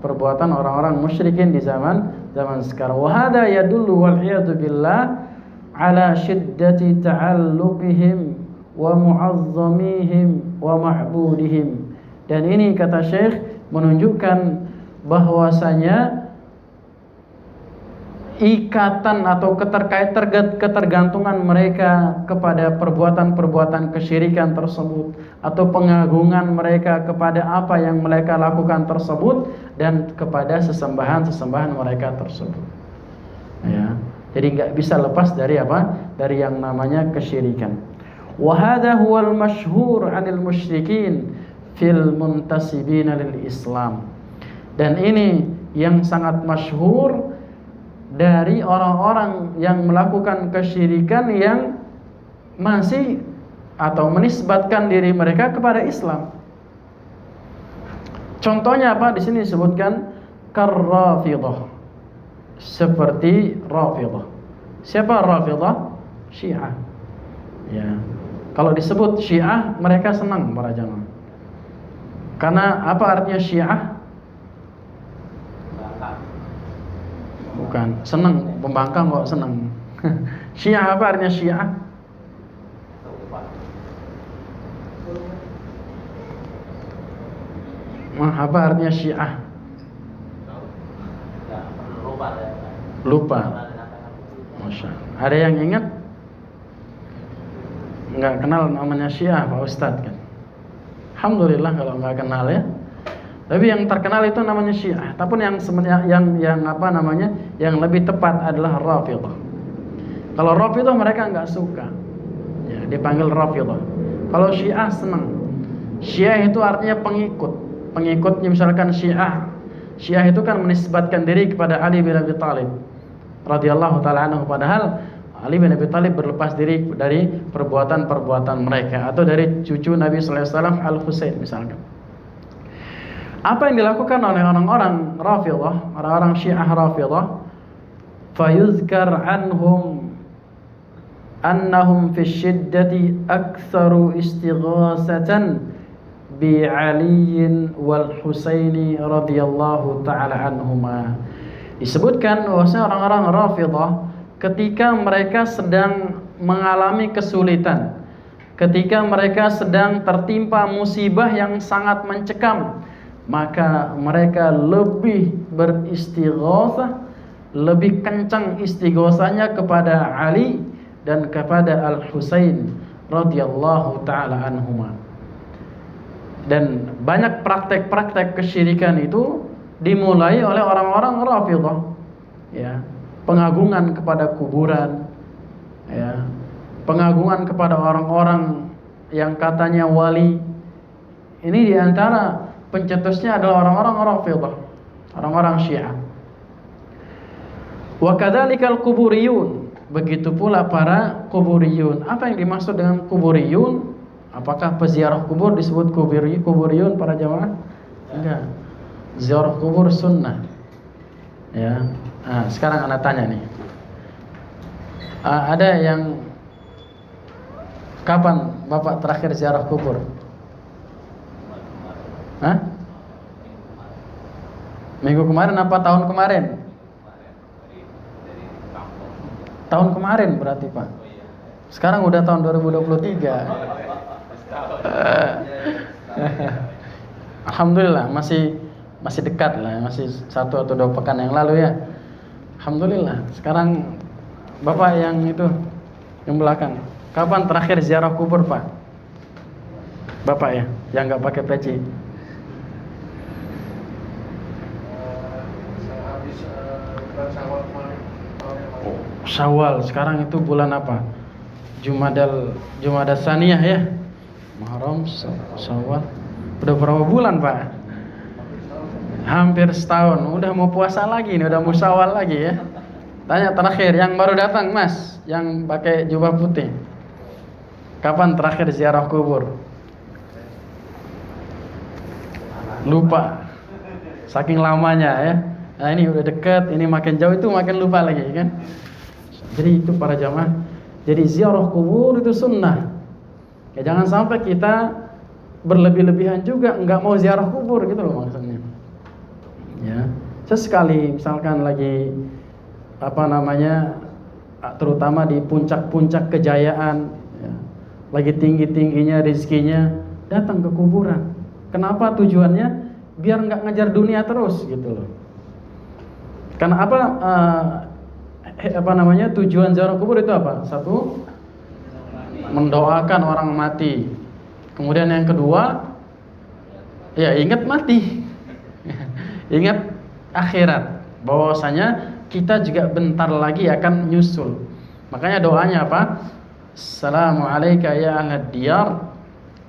Perbuatan orang-orang musyrikin di zaman sekarang. Wa hadza yadullu wal iyadu billah ala shiddati ta'alluqihim wa mu'azzamihim wa ma'budihim. Dan ini kata Syekh menunjukkan bahwasanya ikatan atau ketergantungan mereka kepada perbuatan-perbuatan kesyirikan tersebut, atau pengagungan mereka kepada apa yang mereka lakukan tersebut, dan kepada sesembahan mereka tersebut. Ya, jadi nggak bisa lepas dari dari yang namanya kesyirikan. Wa hadha huwal masyhur 'anil musyrikin fil muntasibina lil Islam. Dan ini yang sangat masyhur dari orang-orang yang melakukan kesyirikan yang masih atau menisbatkan diri mereka kepada Islam. Contohnya apa? Di sini disebutkan karrafidah. Seperti Rafidah. Siapa Rafidah? Syiah. Ya. Kalau disebut Syiah, mereka senang para jamaah. Karena apa artinya Syiah? Bukan, senang, pembangkang kok senang. Syiah apa artinya Syiah? Apa artinya Syiah? Lupa. Masya Allah. Ada yang ingat? Nggak kenal namanya Syiah Pak Ustadz kan? Alhamdulillah kalau nggak kenal ya. Tapi yang terkenal itu namanya Syiah. Tapi yang apa namanya? Yang lebih tepat adalah Rafidhah. Kalau Rafidhah mereka nggak suka, ya, dipanggil Rafidhah. Kalau Syiah senang. Syiah itu artinya pengikut. Pengikutnya misalkan Syiah itu kan menisbatkan diri kepada Ali bin Abi Thalib radhiyallahu taala anhu, padahal Ali bin Abi Thalib berlepas diri dari perbuatan-perbuatan mereka, atau dari cucu Nabi sallallahu alaihi wasallam Al-Husain misalkan. Apa yang dilakukan oleh orang-orang Rafidhah, orang-orang Syiah Rafidhah, fayuzkar anhum annahum fi syiddati aktsaru istighasatan bi Ali wal Husaini radhiyallahu taala anhuma. Disebutkan bahwasanya orang-orang Rafidhah ketika mereka sedang mengalami kesulitan, ketika mereka sedang tertimpa musibah yang sangat mencekam, maka mereka lebih beristighosah, lebih kencang istighosahnya kepada Ali dan kepada Al-Husain radhiyallahu taala anhuma. Dan banyak praktek-praktek kesyirikan itu dimulai oleh orang-orang Rafidhah, ya, pengagungan kepada kuburan, ya, pengagungan kepada orang-orang yang katanya wali. Ini diantara pencetusnya adalah orang-orang Rafidhah, orang-orang Syiah. Wa kadzalikal kuburiyun, begitu pula para kuburiyun. Apa yang dimaksud dengan kuburiyun? Apakah peziarah kubur disebut kuburiyun para jamaah? Enggak. Ziarah kubur sunnah. Ya. Nah, sekarang anak tanya nih. Ada yang kapan Bapak terakhir ziarah kubur? Hah? Minggu kemarin apa tahun kemarin? Tahun kemarin berarti Pak. Sekarang udah tahun 2023. Alhamdulillah masih dekat lah, masih 1 atau 2 pekan yang lalu ya. Alhamdulillah. Sekarang Bapak yang itu yang belakang, kapan terakhir ziarah kubur Pak? Bapak ya, yang nggak pakai peci. Syawal, sekarang itu bulan apa? Jumadal Saniyah ya. Muharram, Syawal. Udah berapa bulan Pak? Hampir setahun. Udah mau puasa lagi nih, udah mau Syawal lagi ya. Tanya terakhir yang baru datang Mas, yang pakai jubah putih. Kapan terakhir ziarah kubur? Lupa. Saking lamanya ya. Nah ini udah deket, ini makin jauh itu makin lupa lagi kan. Jadi itu para jamaah. Jadi ziarah kubur itu sunnah. Ya jangan sampai kita berlebih-lebihan juga nggak mau ziarah kubur gitu loh maksudnya. Ya, sesekali misalkan lagi apa namanya, terutama di puncak-puncak kejayaan, ya, lagi tinggi-tingginya rezekinya, datang ke kuburan. Kenapa tujuannya? Biar nggak ngejar dunia terus gitu loh. Karena apa namanya, tujuan ziarah kubur itu apa? Satu, mendoakan orang mati. Kemudian yang kedua, ya ingat mati. Ingat akhirat, bahwasanya kita juga bentar lagi akan nyusul. Makanya doanya apa? Assalamualaikum ya ahlad diyar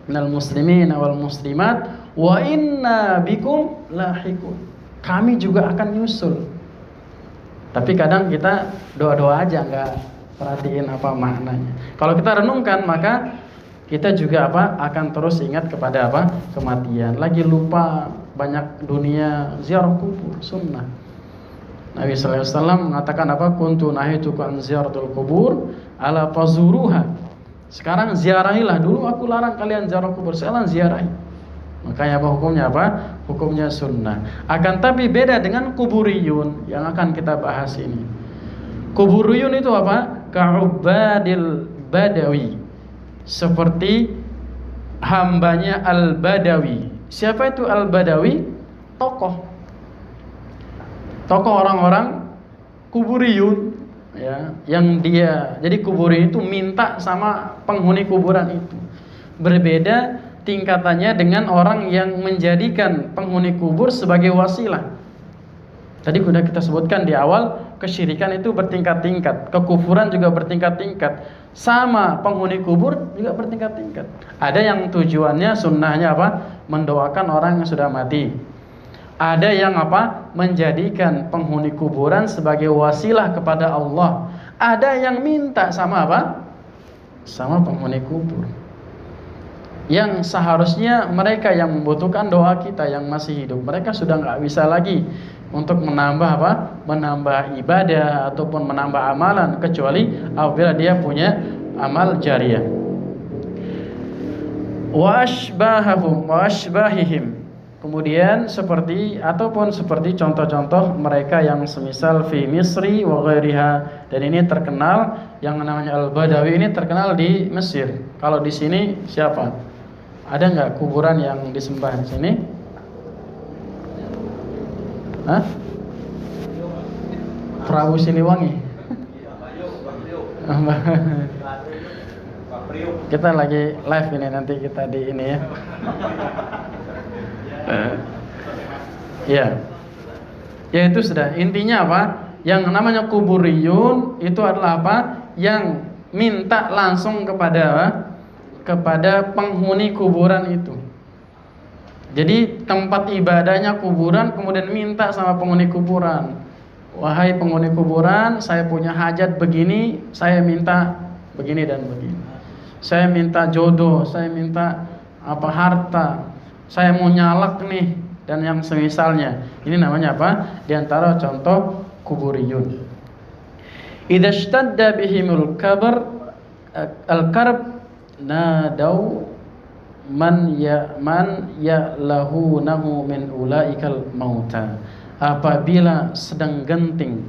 minal muslimin wal muslimat wa inna bikum lahiqun. Kami juga akan nyusul. Tapi kadang kita doa-doa aja, nggak perhatiin apa maknanya. Kalau kita renungkan, maka kita juga akan terus ingat kepada kematian. Lagi lupa banyak dunia, ziarah kubur sunnah. Nabi sallallahu alaihi wasallam mengatakan kuntu nahituka an ziyaratul kubur ala fazuruha. Sekarang ziarahilah, dulu aku larang kalian ziarah kubur, sekarang ziarahi. Makanya apa hukumnya apa? Hukumnya sunnah. Akan tapi beda dengan kuburiyun yang akan kita bahas ini. Kuburiyun itu apa? Ka'ubadil badawi, seperti hambanya al-badawi. Siapa itu al-badawi? Tokoh orang-orang kuburiyun, ya, yang dia jadi kuburiyun itu minta sama penghuni kuburan itu. Berbeda tingkatannya dengan orang yang menjadikan penghuni kubur sebagai wasilah. Tadi sudah kita sebutkan di awal, kesyirikan itu bertingkat-tingkat, kekufuran juga bertingkat-tingkat, sama penghuni kubur juga bertingkat-tingkat. Ada yang tujuannya sunnahnya apa? Mendoakan orang yang sudah mati. Ada yang apa? Menjadikan penghuni kuburan sebagai wasilah kepada Allah. Ada yang minta sama apa? Sama penghuni kubur. Yang seharusnya mereka yang membutuhkan doa kita yang masih hidup, mereka sudah nggak bisa lagi untuk menambah apa? Menambah ibadah ataupun menambah amalan, kecuali apabila dia punya amal jariyah. Wa ashbahahum wa ashbahihim. Kemudian seperti contoh-contoh mereka yang semisal fi Misri wa ghairiha, dan ini terkenal, yang namanya Al-Badawi ini terkenal di Mesir. Kalau di sini siapa? Ada nggak kuburan yang disembah di sini? Hah? Prabu Siliwangi. Kita lagi live ini, nanti kita di ini ya. Ya itu sudah. Intinya apa? Yang namanya kuburiyun itu adalah apa? Yang minta langsung kepada apa? Kepada penghuni kuburan itu. Jadi tempat ibadahnya kuburan, kemudian minta sama penghuni kuburan. Wahai penghuni kuburan, saya punya hajat begini, saya minta begini dan begini. Saya minta jodoh, saya minta apa, harta. Saya mau nyalak nih, dan yang semisalnya. Ini namanya apa? Di antara contoh kuburiyun. Idza ishtadda bihimul al-karb nadau man ya'lahunahu min ulaikal mauta. Apabila sedang genting,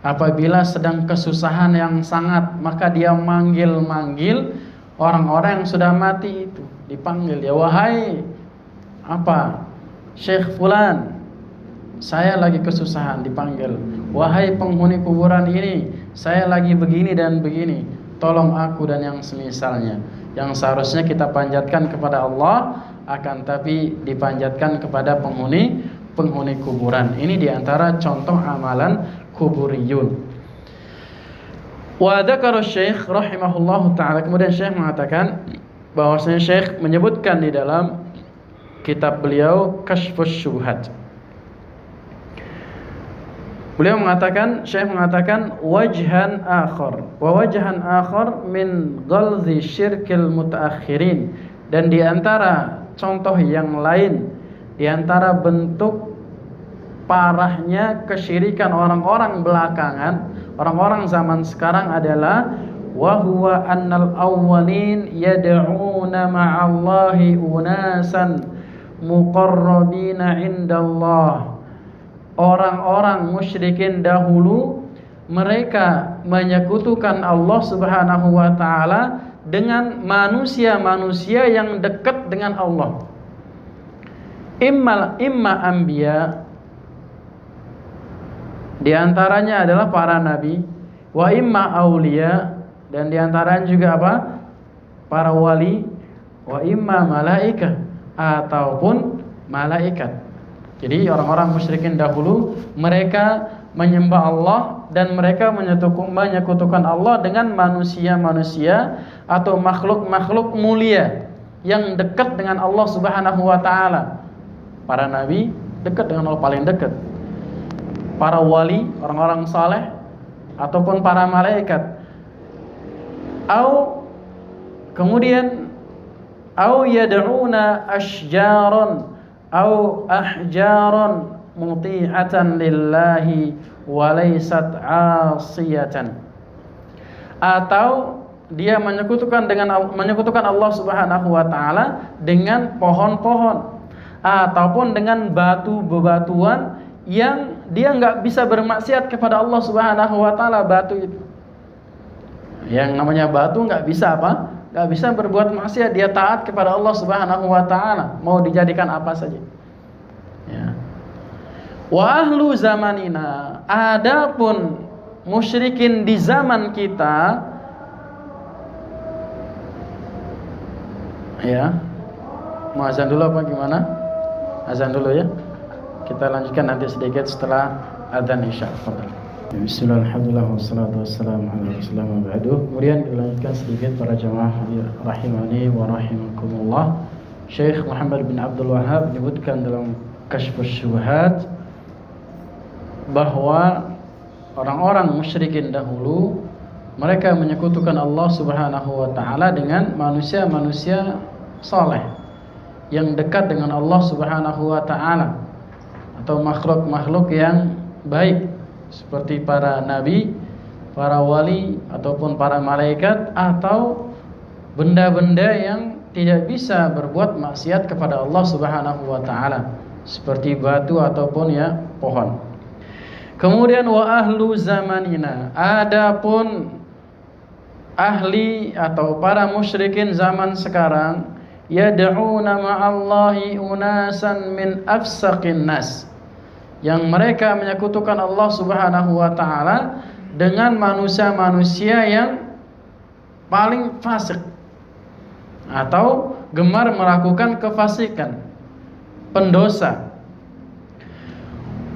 apabila sedang kesusahan yang sangat, maka dia manggil-manggil orang-orang yang sudah mati itu. Dipanggil dia, wahai apa? Syekh fulan, saya lagi kesusahan, dipanggil. Wahai penghuni kuburan ini, saya lagi begini dan begini, tolong aku dan yang semisalnya. Yang seharusnya kita panjatkan kepada Allah, akan tapi dipanjatkan kepada penghuni kuburan. Ini diantara contoh amalan kuburiyun. Wa dzakara Syekh rahimahullahu taala, kemudian Syekh mengatakan bahwasanya Syekh menyebutkan di dalam kitab beliau Kashfus Syubhat. Beliau mengatakan, Syekh mengatakan wajhan akhar min ghalzi syirkil mutaakhirin, dan di antara contoh yang lain, di antara bentuk parahnya kesyirikan orang-orang belakangan, orang-orang zaman sekarang adalah wa huwa annal awwalin yad'una ma'allahi unasan muqarrabina indallah. Orang-orang musyrikin dahulu, mereka menyekutukan Allah Subhanahu wa taala dengan manusia-manusia yang dekat dengan Allah. Imma anbiya, di antaranya adalah para nabi, wa imma auliya, dan di antaranya juga apa? Para wali, wa imma malaika, ataupun malaikat. Jadi orang-orang musyrikin dahulu, mereka menyembah Allah dan mereka menyekutukan Allah dengan manusia-manusia atau makhluk-makhluk mulia yang dekat dengan Allah Subhanahu wa taala. Para nabi dekat dengan Allah, paling dekat. Para wali, orang-orang saleh, ataupun para malaikat. Kemudian yad'una ashjaran au ahjaran muti'atan lillahi wa laysat 'asiyatan. Atau dia menyekutukan Allah Subhanahu wa taala dengan pohon-pohon ataupun dengan batu-bebatuan yang dia nggak bisa bermaksiat kepada Allah Subhanahu wa taala. Batu itu, yang namanya batu nggak bisa apa? Nggak bisa berbuat maksiat, dia taat kepada Allah Subhanahu wa taala, mau dijadikan apa saja. Ya. Wa ahlu zamanina, adapun musyrikin di zaman kita, ya, mau azan dulu apa gimana? Azan dulu ya. Kita lanjutkan nanti sedikit setelah azan isya. Bismillah, alhamdulillah, wassalatu wassalamu ala rasulillah wa ba'du. Kemudian kita lanjutkan sedikit para jamaah rahimani wa rahimakumullah. Syekh Muhammad bin Abdul Wahhab menyebutkan dalam Kashfus Syubhat bahwa orang-orang musyrikin dahulu mereka menyekutukan Allah Subhanahu wa taala dengan manusia-manusia saleh yang dekat dengan Allah Subhanahu wa taala, atau makhluk-makhluk yang baik seperti para nabi, para wali ataupun para malaikat, atau benda-benda yang tidak bisa berbuat maksiat kepada Allah Subhanahu wa taala seperti batu ataupun ya pohon. Kemudian wa ahlu zamanina, adapun ahli atau para musyrikin zaman sekarang, yad'una ma'allahi unasan min afsaqin nas, yang mereka menyekutukan Allah Subhanahu wa taala dengan manusia-manusia yang paling fasik atau gemar melakukan kefasikan, pendosa.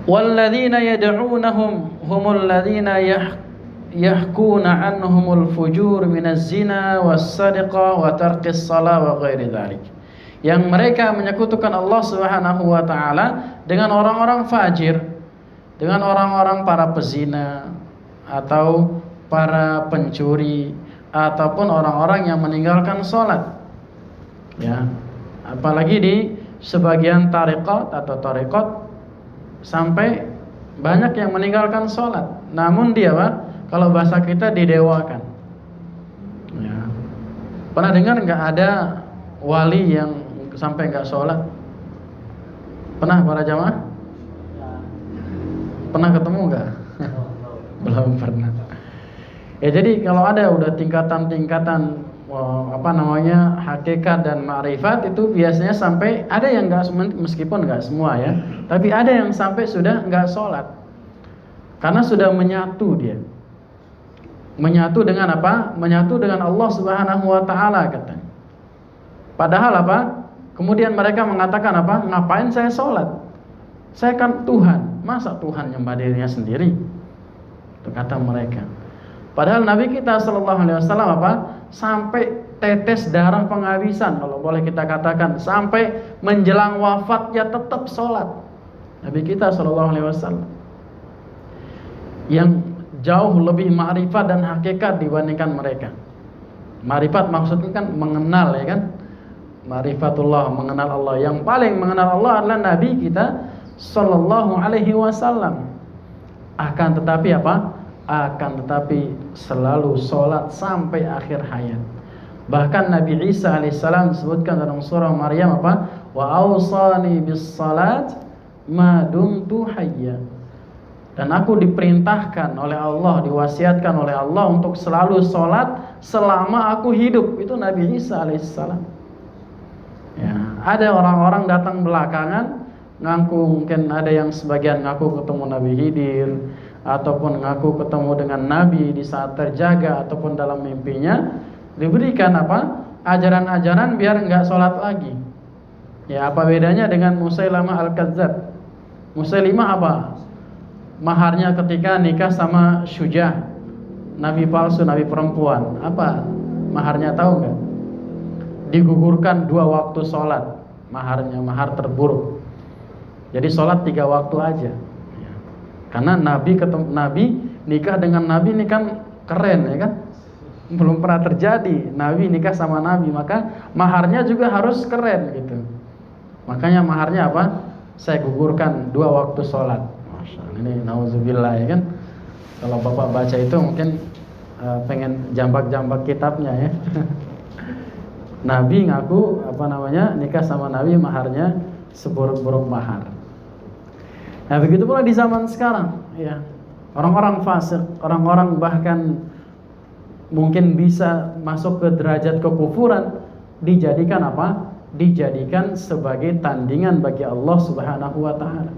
Walladzina yad'unahum humul ladzina yahkuna anhumul fujur minaz zina was sadaqah wa tarkis shalah wa ghairi dzalik. Yang mereka menyekutukan Allah Subhanahu wa taala dengan orang-orang fajir, dengan orang-orang para pezina atau para pencuri ataupun orang-orang yang meninggalkan salat. Ya, apalagi di sebagian tarekat atau tarekat sampai banyak yang meninggalkan sholat, namun dia Pak, kalau bahasa kita didewakan. Ya. Pernah dengar nggak ada wali yang sampai nggak sholat? Pernah para jamaah? Pernah ketemu nggak? Belum pernah. Ya, jadi kalau ada udah tingkatan-tingkatan hakikat dan ma'rifat, itu biasanya sampai ada yang nggak, meskipun nggak semua ya, tapi ada yang sampai sudah nggak sholat karena sudah menyatu, dia menyatu dengan apa? Menyatu dengan Allah Subhanahu wa taala katanya. Padahal apa? Kemudian mereka mengatakan apa? Ngapain saya sholat? Saya kan Tuhan, masa Tuhan nyembah dirinya sendiri? Itu kata mereka. Padahal Nabi kita sallallahu alaihi wasallam apa? Sampai tetes darah penghabisan, kalau boleh kita katakan, sampai menjelang wafatnya tetap sholat. Nabi kita sallallahu alaihi wasallam yang jauh lebih ma'rifat dan hakikat dibandingkan mereka. Ma'rifat maksudnya kan mengenal, ya kan? Ma'rifatullah, mengenal Allah. Yang paling mengenal Allah adalah Nabi kita sallallahu alaihi wasallam. Akan tetapi apa? Akan tetapi selalu sholat sampai akhir hayat. Bahkan Nabi Isa alaihissalam disebutkan dalam surah Maryam apa? Wa awsani bis salat ma dumtu hayya. Dan aku diperintahkan oleh Allah, diwasiatkan oleh Allah untuk selalu sholat selama aku hidup. Itu Nabi Isa alaihissalam. Ya, ada orang-orang datang belakangan ngaku, mungkin ada yang sebagian ngaku ketemu Nabi Khidir, ataupun ngaku ketemu dengan Nabi di saat terjaga ataupun dalam mimpinya, diberikan apa? Ajaran-ajaran biar enggak sholat lagi. Ya, apa bedanya dengan Musailamah Al-Kadzdzab? Musailimah apa? Maharnya ketika nikah sama Syujah, nabi palsu, nabi perempuan. Apa maharnya, tahu enggak? Digugurkan 2 waktu sholat. Maharnya, mahar terburuk. Jadi sholat 3 waktu aja. Karena Nabi nikah dengan Nabi ini kan keren, ya kan? Belum pernah terjadi Nabi nikah sama Nabi, maka maharnya juga harus keren gitu. Makanya maharnya apa? Saya gugurkan 2 waktu sholat. Masya Allah, ini nauzubillah, ya kan? Kalau bapak baca itu mungkin pengen jambak-jambak kitabnya ya. Nabi ngaku nikah sama Nabi maharnya seburuk-buruk mahar. Nah begitu pula di zaman sekarang ya. Orang-orang fasik, orang-orang bahkan mungkin bisa masuk ke derajat kekufuran, dijadikan apa? Dijadikan sebagai tandingan bagi Allah Subhanahu wa taala.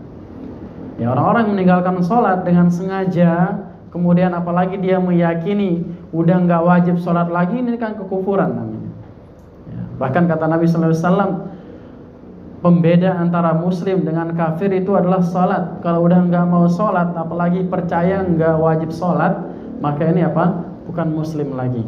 Ya, orang-orang meninggalkan sholat dengan sengaja, kemudian apalagi dia meyakini udah nggak wajib sholat lagi, ini kan kekufuran namanya. Ya, bahkan kata Nabi sallallahu alaihi wasallam, pembeda antara muslim dengan kafir itu adalah sholat. Kalau udah nggak mau sholat, apalagi percaya nggak wajib sholat, maka ini apa? Bukan muslim lagi.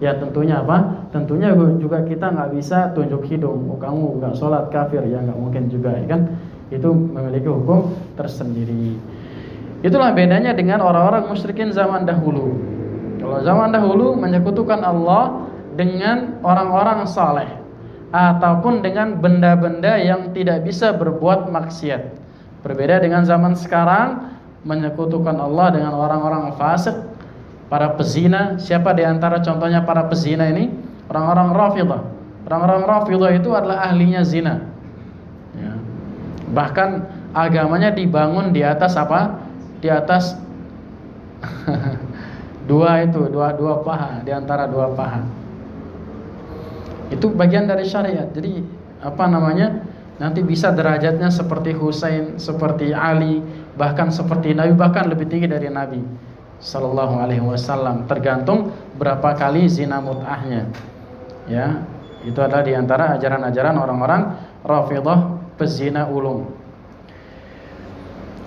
Ya tentunya apa? Tentunya juga kita nggak bisa tunjuk hidung. Oh kamu nggak sholat kafir, ya nggak mungkin juga, ya kan? Itu memiliki hukum tersendiri. Itulah bedanya dengan orang-orang musyrikin zaman dahulu. Kalau zaman dahulu menyekutukan Allah dengan orang-orang saleh, ataupun dengan benda-benda yang tidak bisa berbuat maksiat. Berbeda dengan zaman sekarang, menyekutukan Allah dengan orang-orang fasik, para pezina. Siapa di antara contohnya para pezina ini? Orang-orang Rafidhah. Orang-orang Rafidhah itu adalah ahlinya zina. Ya. Bahkan agamanya dibangun di atas apa? Di atas dua paha, di antara dua paha. Itu bagian dari syariat. Jadi nanti bisa derajatnya seperti Husain, seperti Ali, bahkan seperti Nabi, bahkan lebih tinggi dari Nabi sallallahu alaihi wasallam, tergantung berapa kali zina mut'ahnya. Ya, itu adalah di antara ajaran-ajaran orang-orang Rafidhah, pezina ulung.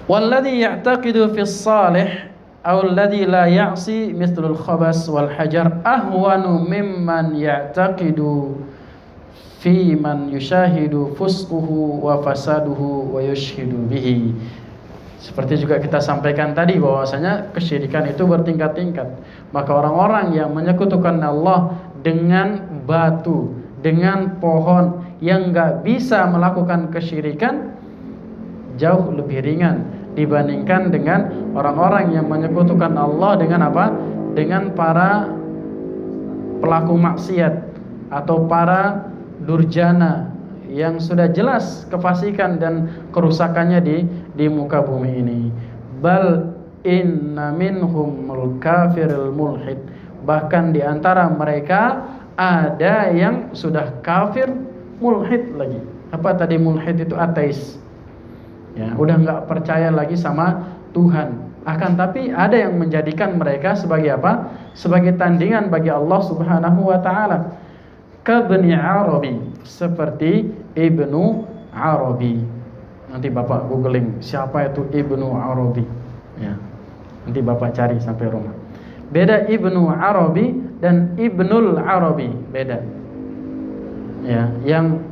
Walladhi ya'taqidu fi as-salih aw alladhi la ya'si mithlul khabas wal hajar ahwanu mimman ya'taqidu fi man yushahidu fusquhu wa fasaduhu wa yushhidu bihi. Seperti juga kita sampaikan tadi bahwasanya kesyirikan itu bertingkat-tingkat. Maka orang-orang yang menyekutukan Allah dengan batu, dengan pohon yang enggak bisa melakukan kesyirikan, jauh lebih ringan dibandingkan dengan orang-orang yang menyekutukan Allah dengan apa? Dengan para pelaku maksiat atau para durjana yang sudah jelas kefasikan dan kerusakannya di muka bumi ini. Bal inna minhumul kafirul mulhid. Bahkan di antara mereka ada yang sudah kafir mulhid lagi. Apa tadi mulhid itu? Ateis. Ya, udah nggak percaya lagi sama Tuhan. Akan tapi ada yang menjadikan mereka sebagai apa? Sebagai tandingan bagi Allah Subhanahu wa taala. Kabni Arabi, seperti Ibnu Arabi. Nanti Bapak googling siapa itu Ibnu Arabi. Ya. Nanti Bapak cari sampai rumah. Beda Ibnu Arabi dan Ibnul Arabi, beda. Ya, yang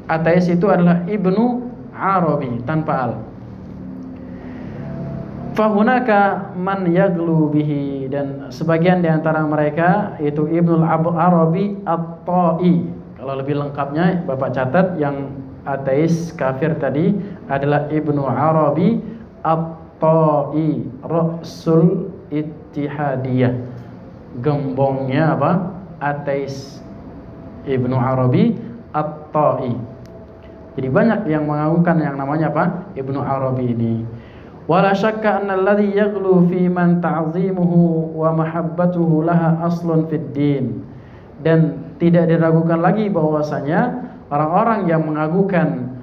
ateis itu adalah Ibnu Arabi tanpa al. Fahunaka man yaglu bihi, dan sebagian di antara mereka itu Ibnul Arabi At-Ta'i. Kalau lebih lengkapnya Bapak catat, yang ateis kafir tadi adalah Ibnu Arabi At-Ta'i, Rasul Ittihadiyah. Gembongnya apa? Ateis. Ibnu Arabi At-Ta'i. Jadi banyak yang mengagungkan yang namanya apa? Ibnu Arabi ini. Wala syakka anna alladhi yaghlu fi man ta'zimuhu wa mahabbatuhu laha aslun fid din. Dan tidak diragukan lagi bahwasanya orang-orang yang mengagungkan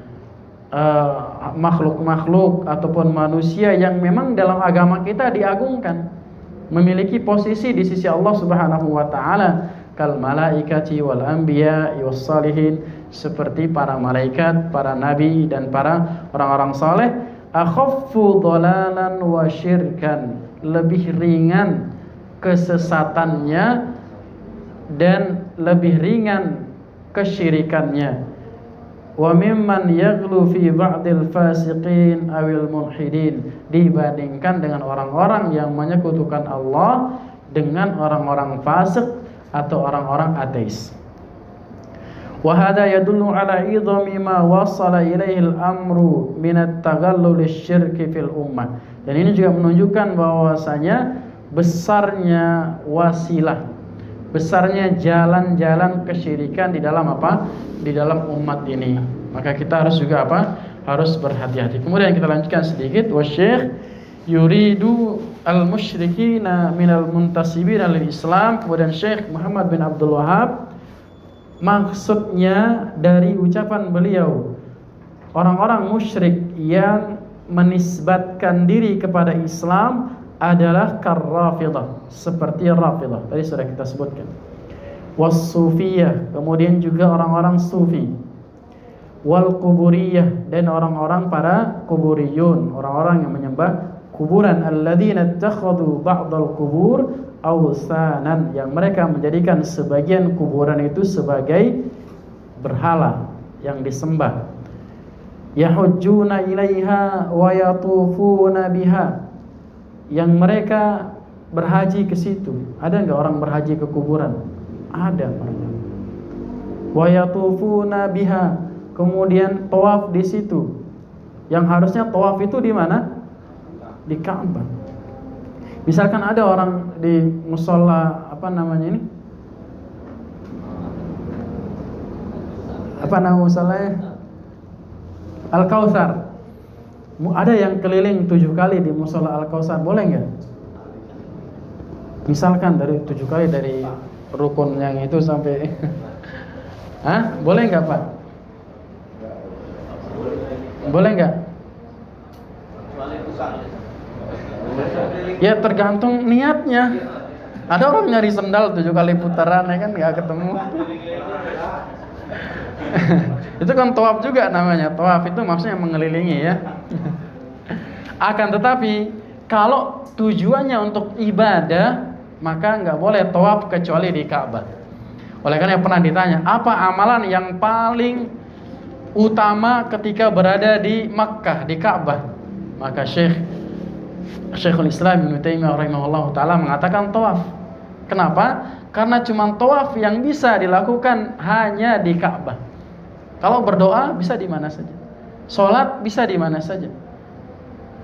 makhluk-makhluk ataupun manusia yang memang dalam agama kita diagungkan, memiliki posisi di sisi Allah Subhanahu wa taala, kal malaikati wal anbiya was salihin, seperti para malaikat, para nabi dan para orang-orang saleh. Akhaffu dhalalan wa syirkan, lebih ringan kesesatannya dan lebih ringan kesyirikannya. Wa mimman yaghlu fi ba'dil fasiqin awil mulhidin, dibandingkan dengan orang-orang yang menyekutukan Allah dengan orang-orang fasik atau orang-orang ateis. Wa hadha yadullu ala idhami ma wasala ilaihi al-amru min at-taghallul asy-syirki fil ummah. Dan ini juga menunjukkan bahwasanya besarnya wasilah, besarnya jalan-jalan kesyirikan di dalam apa? Di dalam umat ini. Maka kita harus juga apa? Harus berhati-hati. Kemudian kita lanjutkan sedikit. Wasyekh yuridu al-musyrikina minal muntasibina lil Islam. Kemudian Syekh Muhammad bin Abdul Wahab, maksudnya dari ucapan beliau, orang-orang musyrik yang menisbatkan diri kepada Islam adalah karrafidah, seperti Rafidah tadi sudah kita sebutkan, was-sufiyah, kemudian juga orang-orang sufi, wal kuburiyah, dan orang-orang para kuburiyun, orang-orang yang menyembah kuburan, alladzina ittakhadhu ba'dal qubur awsanan, yang mereka menjadikan sebagian kuburan itu sebagai berhala yang disembah. Yahujjuna ilaiha wa yatufuna biha, yang mereka berhaji ke situ. Ada enggak orang berhaji ke kuburan? Ada. Wa yatufuna biha, kemudian tawaf di situ. Yang harusnya tawaf itu di mana? Di Ka'bah. Misalkan ada orang di musola, apa namanya ini? Apa nama musolanya? Al-Kautsar. Ada yang keliling 7 kali di musola Al-Kautsar, boleh nggak? Misalkan dari 7 kali dari rukun yang itu sampai Hah? Boleh nggak Pak? Boleh nggak? Ya tergantung niatnya. Ada orang nyari sendal 7 kali putaran, ya kan, nggak ketemu. Itu kan tawaf juga namanya. Tawaf itu maksudnya mengelilingi ya. Akan tetapi kalau tujuannya untuk ibadah, maka nggak boleh tawaf kecuali di Ka'bah. Oleh karena pernah ditanya, apa amalan yang paling utama ketika berada di Makkah, di Ka'bah? Maka Syekhul Islam Ibnu Taimiyah rahimahullah taala mengatakan tawaf. Kenapa? Karena cuma tawaf yang bisa dilakukan hanya di Ka'bah. Kalau berdoa bisa di mana saja, sholat bisa di mana saja,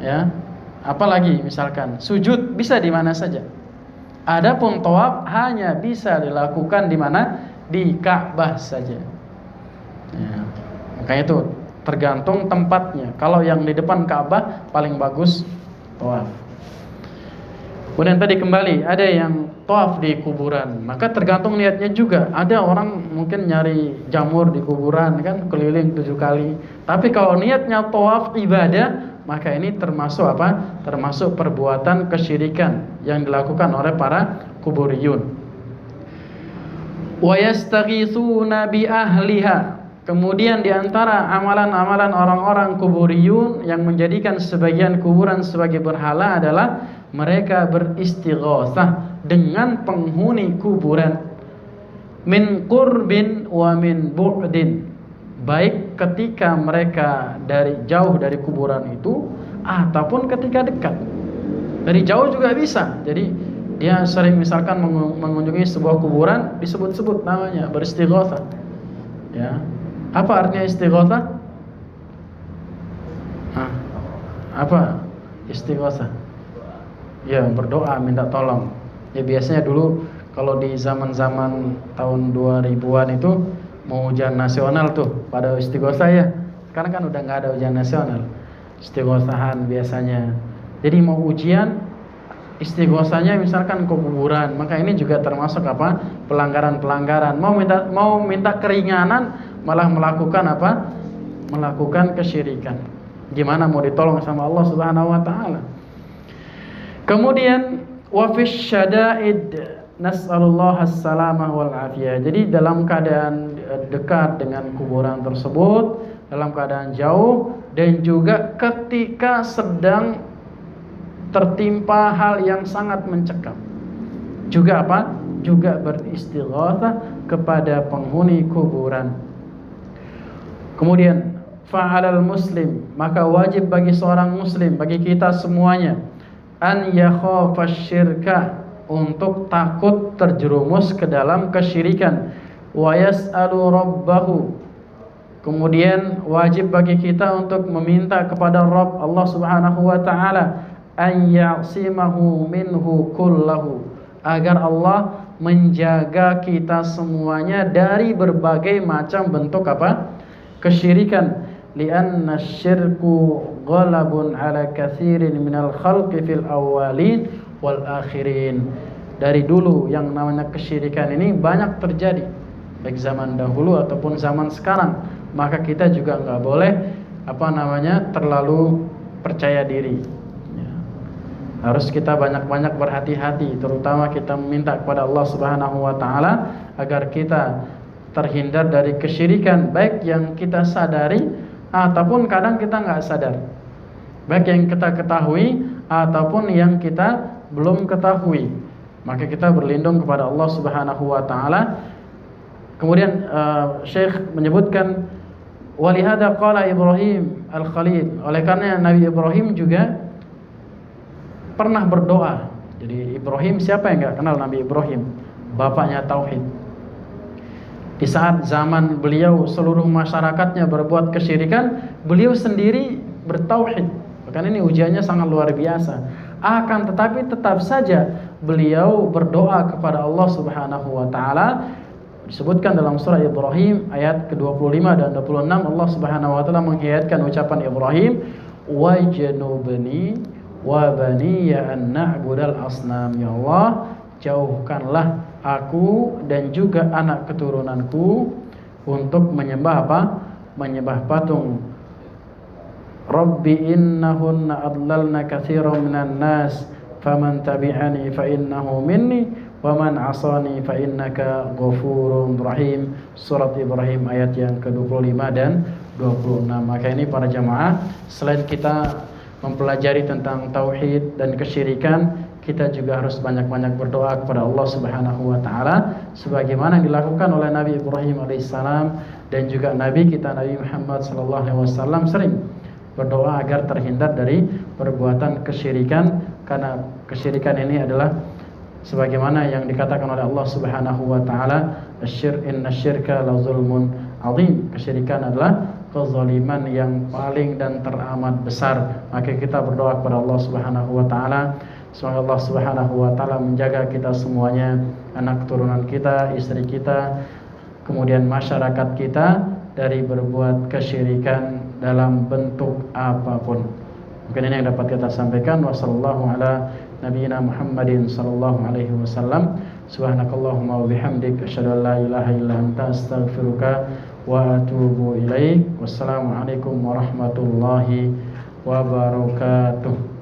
ya. Apalagi misalkan sujud bisa di mana saja. Adapun tawaf hanya bisa dilakukan di mana? Di Ka'bah saja. Ya. Makanya itu tergantung tempatnya. Kalau yang di depan Ka'bah paling bagus tawaf. Kemudian tadi kembali ada yang tawaf di kuburan, maka tergantung niatnya juga. Ada orang mungkin nyari jamur di kuburan kan, keliling 7 kali. Tapi kalau niatnya tawaf ibadah, maka ini termasuk apa? Termasuk perbuatan kesyirikan yang dilakukan oleh para kuburiyun. Wa yastaghitsuna bi ahliha. Kemudian di antara amalan-amalan orang-orang kuburiyun yang menjadikan sebagian kuburan sebagai berhala adalah mereka beristighatsah dengan penghuni kuburan, min qurbin wa min bu'din, baik ketika mereka jauh dari kuburan itu ataupun ketika dekat. Dari jauh juga bisa. Jadi dia sering misalkan mengunjungi sebuah kuburan, disebut-sebut namanya beristighatsah. Ya. Apa artinya istighatsah? Apa istighatsah? Ya, berdoa, minta tolong. Ya biasanya dulu kalau di zaman-zaman tahun 2000-an itu mau ujian nasional tuh pada istighatsah ya. Sekarang kan udah nggak ada ujian nasional. Istighatsahan biasanya. Jadi mau ujian, istighatsahnya misalkan ke kuburan, maka ini juga termasuk apa? Pelanggaran-pelanggaran. Mau minta keringanan malah melakukan apa? Melakukan kesyirikan. Gimana mau ditolong sama Allah Subhanahu wa taala? Kemudian wa fish syada'id nas'alullah as-salamah wal afiyah. Jadi dalam keadaan dekat dengan kuburan tersebut, dalam keadaan jauh, dan juga ketika sedang tertimpa hal yang sangat mencekam, juga apa? Juga beristighatsah kepada penghuni kuburan. Kemudian fa'alal muslim, maka wajib bagi seorang muslim, bagi kita semuanya, an yakhafa syirka, untuk takut terjerumus ke dalam kesyirikan, wa yas'alu rabbahu, kemudian wajib bagi kita untuk meminta kepada Rabb Allah Subhanahu wa taala, an ya'simahu minhu kullahu, agar Allah menjaga kita semuanya dari berbagai macam bentuk apa? Kesyirikan. Lianna syirku ghalabun ala katsirin minal khalqi fil awwalin wal akhirin. Dari dulu yang namanya kesyirikan ini banyak terjadi, baik zaman dahulu ataupun zaman sekarang. Maka kita juga nggak boleh terlalu percaya diri. Harus kita banyak-banyak berhati-hati, terutama kita meminta kepada Allah Subhanahu wa taala agar kita terhindar dari kesyirikan, baik yang kita sadari ataupun kadang kita nggak sadar, baik yang kita ketahui ataupun yang kita belum ketahui. Maka kita berlindung kepada Allah Subhanahu wa taala. Kemudian Syekh menyebutkan walihada qala Ibrahim al-Khalil, oleh karena Nabi Ibrahim juga pernah berdoa. Jadi Ibrahim, siapa yang nggak kenal Nabi Ibrahim, bapaknya tauhid. Di saat zaman beliau seluruh masyarakatnya berbuat kesyirikan, beliau sendiri bertauhid. Bahkan ini ujiannya sangat luar biasa. Akan tetapi tetap saja beliau berdoa kepada Allah Subhanahu wa taala. Disebutkan dalam surah Ibrahim ayat ke-25 dan 26, Allah Subhanahu wa taala menghayatkan ucapan Ibrahim, wajnubni wa baniya an na'budal asnam. Ya Allah, jauhkanlah aku dan juga anak keturunanku untuk menyembah apa? Menyembah patung. Rabbi innahunna adlalna katsiran minan nas faman tabi'ani fa innahu minni wa man 'asani fa innaka ghafurur rahim. Surat Ibrahim ayat yang ke-25 dan 26. Maka ini para jamaah, selain kita mempelajari tentang tauhid dan kesyirikan, kita juga harus banyak-banyak berdoa kepada Allah Subhanahu wa taala sebagaimana yang dilakukan oleh Nabi Ibrahim alaihissalam dan juga Nabi kita Nabi Muhammad sallallahu alaihi wasallam sering berdoa agar terhindar dari perbuatan kesyirikan, karena kesyirikan ini adalah sebagaimana yang dikatakan oleh Allah Subhanahu wa taala, inna syirka la zulmun azim. Kesyirikan adalah kezaliman yang paling dan teramat besar. Maka kita berdoa kepada Allah Subhanahu wa taala, semoga Allah Subhanahu wa taala menjaga kita semuanya, anak keturunan kita, istri kita, kemudian masyarakat kita dari berbuat kesyirikan dalam bentuk apapun. Mungkin ini yang dapat kita sampaikan. Wassallallahu ala nabiyina Muhammadin sallallahu alaihi wasallam. Subhanakallahumma wa bihamdik asyhadu an la ilaha illa anta astaghfiruka wa atubu ilaik. Wassalamualaikum warahmatullahi wabarakatuh.